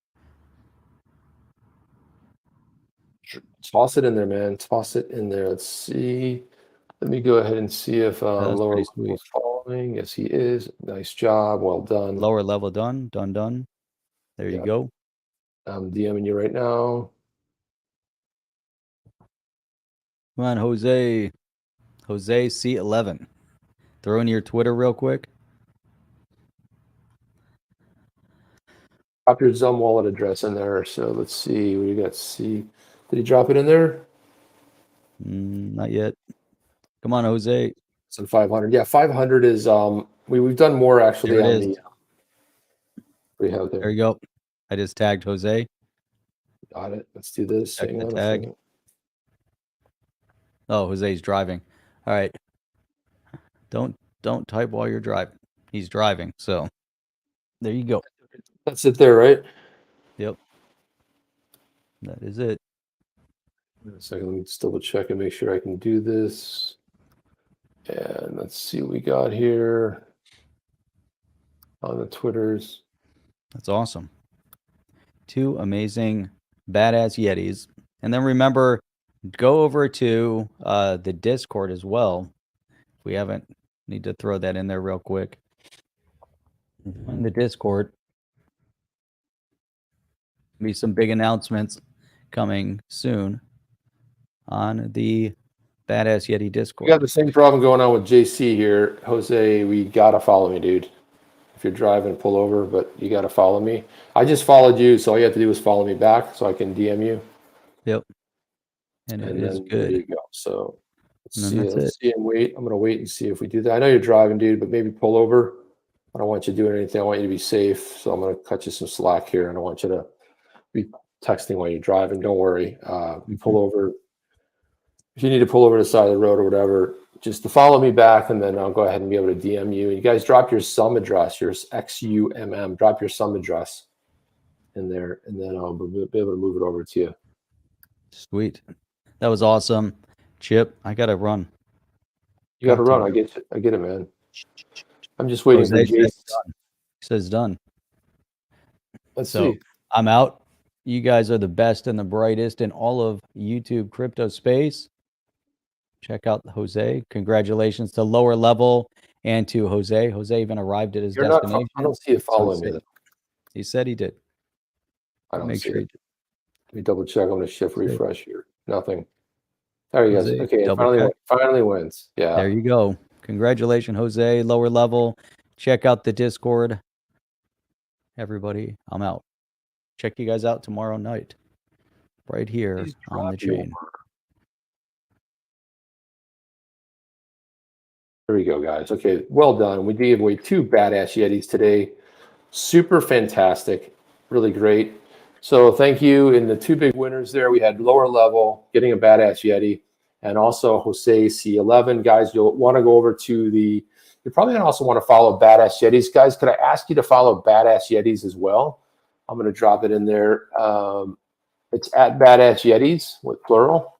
Speaker 1: Toss it in there, man. Toss it in there. Let's see. Let me go ahead and see if lower level is following. Yes, he is. Nice job. Well done.
Speaker 2: Lower level done. Done. There you go.
Speaker 1: I'm DMing you right now.
Speaker 2: Come on, Jose. Jose C11. Throw in your Twitter real quick.
Speaker 1: Drop your Zum wallet address in there. So let's see. What do you got? See. Did he drop it in there?
Speaker 2: Not yet. Come on, Jose.
Speaker 1: It's in 500. Yeah, 500 is we've done more actually
Speaker 2: There it
Speaker 1: on
Speaker 2: is.
Speaker 1: the we have
Speaker 2: There
Speaker 1: there.
Speaker 2: you go. I just tagged Jose.
Speaker 1: Got it. Let's do this.
Speaker 2: Check
Speaker 1: Hang
Speaker 2: the
Speaker 1: on a
Speaker 2: tag.
Speaker 1: second.
Speaker 2: Oh, Jose's driving. All right. Don't type while you're driving. He's driving. So there you go.
Speaker 1: That's it there, right?
Speaker 2: Yep. That is it.
Speaker 1: Wait a second, let me just double check and make sure I can do this. And let's see what we got here on the Twitters.
Speaker 2: That's awesome. 2 amazing badass Yetis. And then remember, go over to the Discord as well. If we haven't, need to throw that in there real quick. In the Discord, be some big announcements coming soon on the Badass Yeti
Speaker 1: We
Speaker 2: Discord.
Speaker 1: got the same problem going on with JC here. Jose, we gotta follow me, dude. If you're driving, pull over, but you gotta follow me. I just followed you, so all you have to do is follow me back so I can DM you.
Speaker 2: Yep. And it is
Speaker 1: then there
Speaker 2: good.
Speaker 1: you go. So
Speaker 2: And then
Speaker 1: see,
Speaker 2: that's
Speaker 1: let's see and wait. I'm gonna wait and see if we do that. I know you're driving, dude, but maybe pull over. I don't want you doing anything. I want you to be safe. So I'm gonna cut you some slack here. I don't want you to be texting while you're driving. Don't worry. You pull over. If you need to pull over to the side of the road or whatever, just to follow me back, and then I'll go ahead and be able to DM you. And you guys drop your sum address, your XUMM, drop your sum address in there, and then I'll be able to move it over to you.
Speaker 2: Sweet. That was awesome. Chip, I gotta run.
Speaker 1: You got to run. I get it, man. I'm just waiting for
Speaker 2: Jose
Speaker 1: Jason.
Speaker 2: says done.
Speaker 1: Let's
Speaker 2: So
Speaker 1: see.
Speaker 2: I'm out. You guys are the best and the brightest in all of YouTube crypto space. Check out Jose. Congratulations to Lower Level and to Jose. Jose even arrived at his
Speaker 1: You're not.
Speaker 2: destination.
Speaker 1: I don't see it following
Speaker 2: So
Speaker 1: me. Though.
Speaker 2: He said he did.
Speaker 1: I don't
Speaker 2: Make
Speaker 1: see
Speaker 2: sure
Speaker 1: it. Let me double check. I'm going to shift refresh here. Nothing. There you go.
Speaker 2: Jose,
Speaker 1: Okay, it
Speaker 2: double check.
Speaker 1: finally wins. Yeah.
Speaker 2: There you go. Congratulations, Jose. Lower Level. Check out the Discord. Everybody, I'm out. Check you guys out tomorrow night. Right here
Speaker 1: Please
Speaker 2: on the
Speaker 1: drop your-
Speaker 2: chain.
Speaker 1: There we go, guys. Okay, well done. We gave away 2 badass Yetis today. Super fantastic. Really great. So thank you. In the 2 big winners there, we had Lower Level getting a badass Yeti, and also Jose C11. Guys, you'll want to go over to the, you're probably going to also want to follow Badass Yetis. Guys, could I ask you to follow Badass Yetis as well? I'm going to drop it in there. It's at Badass Yetis with plural.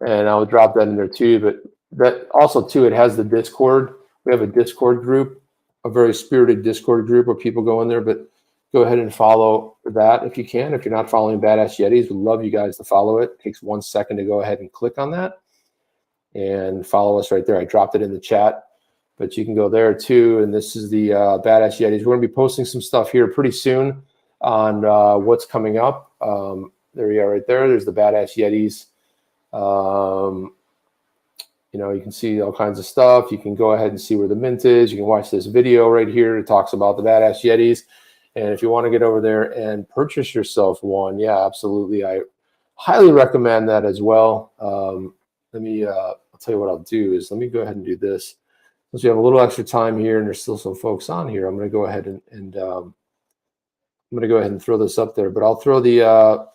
Speaker 1: And I'll drop that in there too. But that also too, it has the Discord. We have a Discord group, a very spirited Discord group where people go in there, but go ahead and follow that if you can. If you're not following Badass Yetis, we'd love you guys to follow it. It takes 1 second to go ahead and click on that and follow us right there. I dropped it in the chat, but you can go there too. And this is the Badass Yetis. We're going to be posting some stuff here pretty soon on what's coming up. There we are right there. There's the Badass Yetis. You know, you can see all kinds of stuff. You can go ahead and see where the mint is. You can watch this video right here. It talks about the Badass Yetis. And if you want to get over there and purchase yourself one, yeah, absolutely. I highly recommend that as well. I'll tell you what I'll do is let me go ahead and do this. Since we have a little extra time here and there's still some folks on here, I'm going to go ahead and I'm going to go ahead and throw this up there. But I'll throw the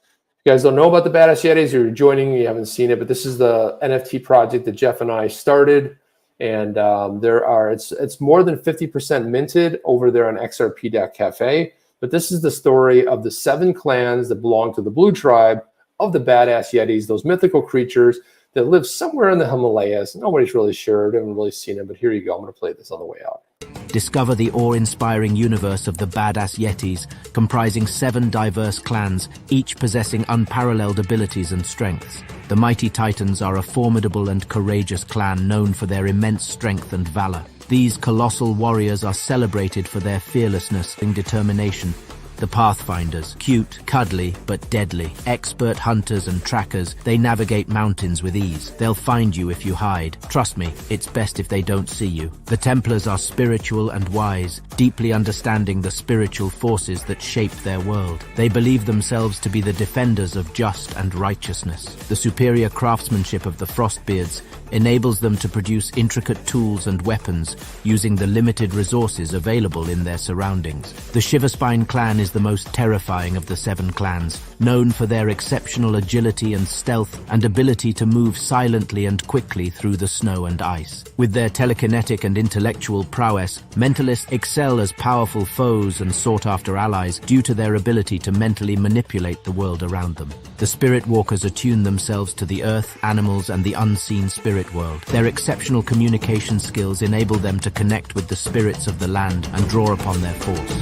Speaker 1: you guys don't know about the Badass Yetis, you're joining, you haven't seen it, but this is the NFT project that Jeff and I started. And it's more than 50% minted over there on XRP.cafe. But this is the story of the 7 clans that belong to the Blue Tribe of the Badass Yetis, those mythical creatures that live somewhere in the Himalayas. Nobody's really sure, haven't really seen it, but here you go. I'm going to play this on the way out.
Speaker 4: Discover the awe-inspiring universe of the Badass Yetis, comprising 7 diverse clans, each possessing unparalleled abilities and strengths. The Mighty Titans are a formidable and courageous clan known for their immense strength and valor. These colossal warriors are celebrated for their fearlessness and determination. The Pathfinders, cute, cuddly, but deadly. Expert hunters and trackers, they navigate mountains with ease. They'll find you if you hide. Trust me, it's best if they don't see you. The Templars are spiritual and wise, deeply understanding the spiritual forces that shape their world. They believe themselves to be the defenders of just and righteousness. The superior craftsmanship of the Frostbeards enables them to produce intricate tools and weapons using the limited resources available in their surroundings. The Shiverspine clan is the most terrifying of the 7 clans, known for their exceptional agility and stealth and ability to move silently and quickly through the snow and ice. With their telekinetic and intellectual prowess, mentalists excel as powerful foes and sought-after allies due to their ability to mentally manipulate the world around them. The Spirit Walkers attune themselves to the earth, animals, and the unseen spirit world. Their exceptional communication skills enable them to connect with the spirits of the land and draw upon their force.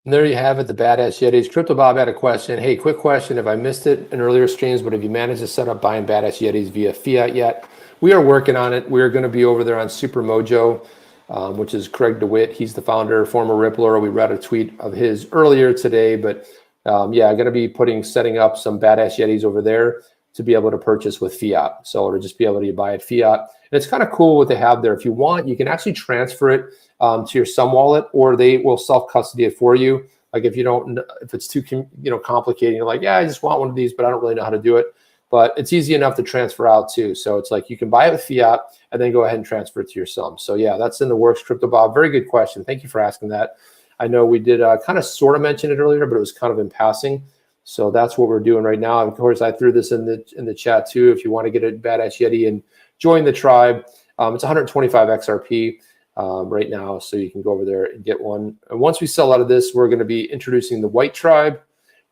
Speaker 1: And there you have it, the Badass Yetis. Crypto Bob had a question. Hey, quick question. If I missed it in earlier streams, but have you managed to set up buying Badass Yetis via fiat yet? We are working on it. We're going to be over there on Super Mojo, which is Craig DeWitt. He's the founder, former Rippler. We read a tweet of his earlier today, but yeah, I'm going to be setting up some Badass Yetis over there to be able to purchase with fiat. So to just be able to buy it fiat. And it's kind of cool what they have there. If you want, you can actually transfer it to your Sum wallet, or they will self-custody it for you. Like if you don't, if it's too complicated, you're like, yeah, I just want one of these, but I don't really know how to do it. But it's easy enough to transfer out too. So it's like you can buy it with fiat and then go ahead and transfer it to your Sum. So yeah, that's in the works, Crypto Bob. Very good question. Thank you for asking that. I know we did kind of sort of mention it earlier, but it was kind of in passing. So that's what we're doing right now. Of course, I threw this in the chat too. If you want to get a Badass Yeti and join the tribe, it's 125 XRP right now. So you can go over there and get one. And once we sell out of this, we're going to be introducing the white tribe,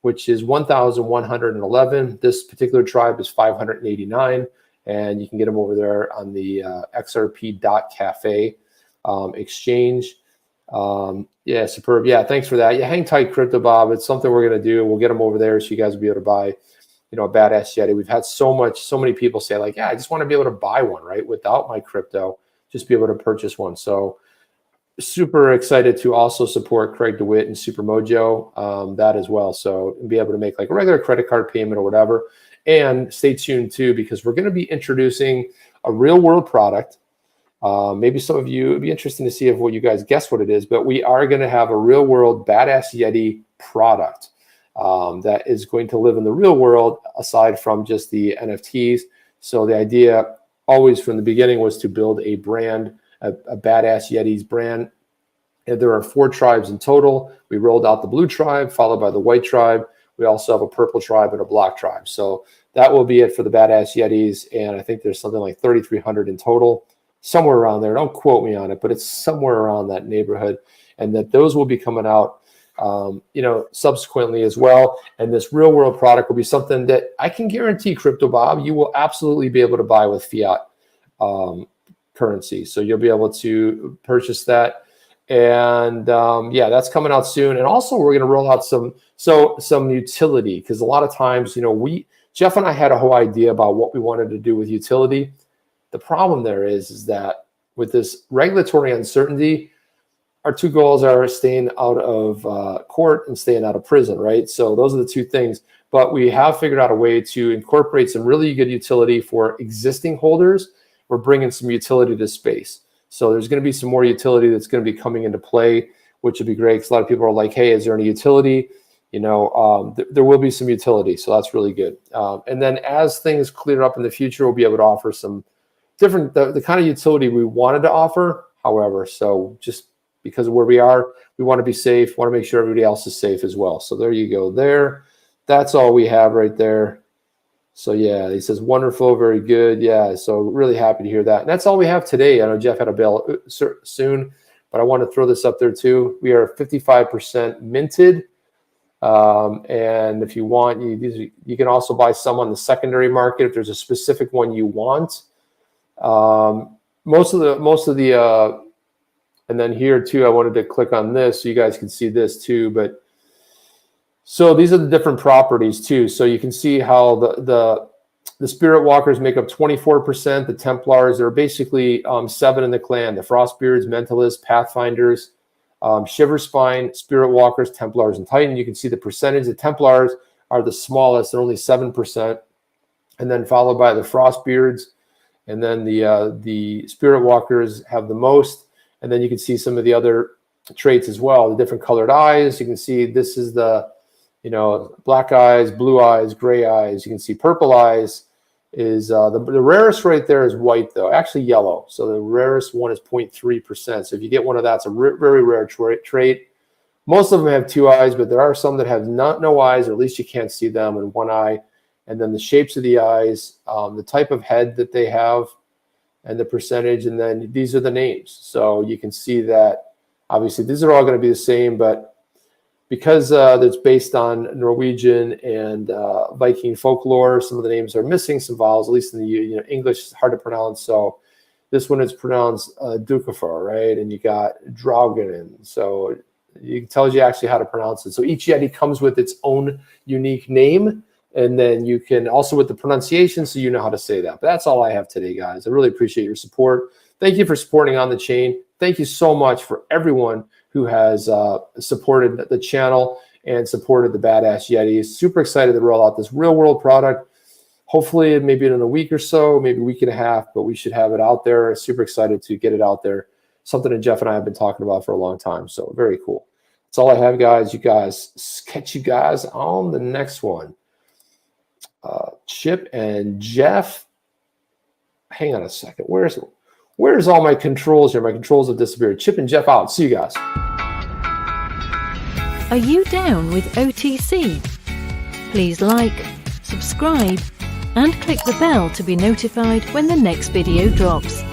Speaker 1: which is 1,111. This particular tribe is 589. And you can get them over there on the xrp.cafe exchange. Yeah, superb. Yeah, thanks for that. Yeah, hang tight, Crypto Bob. It's something we're going to do. We'll get them over there so you guys will be able to buy, a Badass Yeti. We've had so many people say like, yeah, I just want to be able to buy one, right? Without my crypto, just be able to purchase one. So super excited to also support Craig DeWitt and Super Mojo, that as well. So be able to make like a regular credit card payment or whatever. And stay tuned too, because we're going to be introducing a real world product. Maybe some of you, it'd be interesting to see if what you guys guess what it is, but we are going to have a real world Badass Yeti product that is going to live in the real world aside from just the NFTs. So the idea always from the beginning was to build a brand, a Badass Yetis brand. And there are 4 tribes in total. We rolled out the blue tribe, followed by the white tribe. We also have a purple tribe and a black tribe. So that will be it for the Badass Yetis. And I think there's something like 3,300 in total. Somewhere around there. Don't quote me on it, but it's somewhere around that neighborhood, and that those will be coming out, subsequently as well. And this real world product will be something that I can guarantee, Crypto Bob, you will absolutely be able to buy with fiat currency. So you'll be able to purchase that. And yeah, that's coming out soon. And also we're going to roll out some utility, because a lot of times, Jeff and I had a whole idea about what we wanted to do with utility. The problem there is that with this regulatory uncertainty, our 2 goals are staying out of court and staying out of prison, right? So those are the 2 things. But we have figured out a way to incorporate some really good utility for existing holders. We're bringing some utility to space. So there's going to be some more utility that's going to be coming into play, which would be great, because a lot of people are like, hey, is there any utility? There will be some utility. So that's really good. And then as things clear up in the future, we'll be able to offer some different, the kind of utility we wanted to offer. However, so just because of where we are, we want to be safe, want to make sure everybody else is safe as well. So there you go there. That's all we have right there. So yeah, he says, wonderful, very good. Yeah, so really happy to hear that. And that's all we have today. I know Jeff had a bail soon, but I want to throw this up there too. We are 55% minted. And if you want, you can also buy some on the secondary market if there's a specific one you want. Most of the and then here too, I wanted to click on this so you guys can see this too. But so these are the different properties too. So you can see how The Spirit Walkers make up 24%. The Templars, there are basically 7 in the clan. The Frostbeards, Mentalists, Pathfinders, Shiverspine, Spirit Walkers, Templars, and Titan. You can see the percentage. The Templars are the smallest. They're only 7%. And then followed by the Frostbeards. And then the Spirit Walkers have the most. And then you can see some of the other traits as well. The different colored eyes. You can see this is the, black eyes, blue eyes, gray eyes. You can see purple eyes is the rarest right there is white, though. Actually yellow. So the rarest one is 0.3%. So if you get one of that, it's a very rare trait. Most of them have 2 eyes, but there are some that have no eyes, or at least you can't see them, and 1 eye. And then the shapes of the eyes, the type of head that they have, and the percentage, and then these are the names. So you can see that obviously these are all going to be the same, but because it's based on Norwegian and Viking folklore, some of the names are missing some vowels, at least in the English is hard to pronounce. So this one is pronounced Dukafor, right? And you got Drauganin. So it tells you actually how to pronounce it. So each Yeti comes with its own unique name. And then you can also with the pronunciation, so you know how to say that. But that's all I have today, guys. I really appreciate your support. Thank you for supporting On the Chain. Thank you so much for everyone who has supported the channel and supported the Badass Yetis. Super excited to roll out this real world product. Hopefully, maybe in a week or so, maybe a week and a half, but we should have it out there. Super excited to get it out there. Something that Jeff and I have been talking about for a long time. So very cool. That's all I have, guys. Catch you guys on the next one. Chip and Jeff. Hang on a second. Where's all my controls here? My controls have disappeared. Chip and Jeff out. See you guys.
Speaker 3: Are you down with OTC? Please like, subscribe, and click the bell to be notified when the next video drops.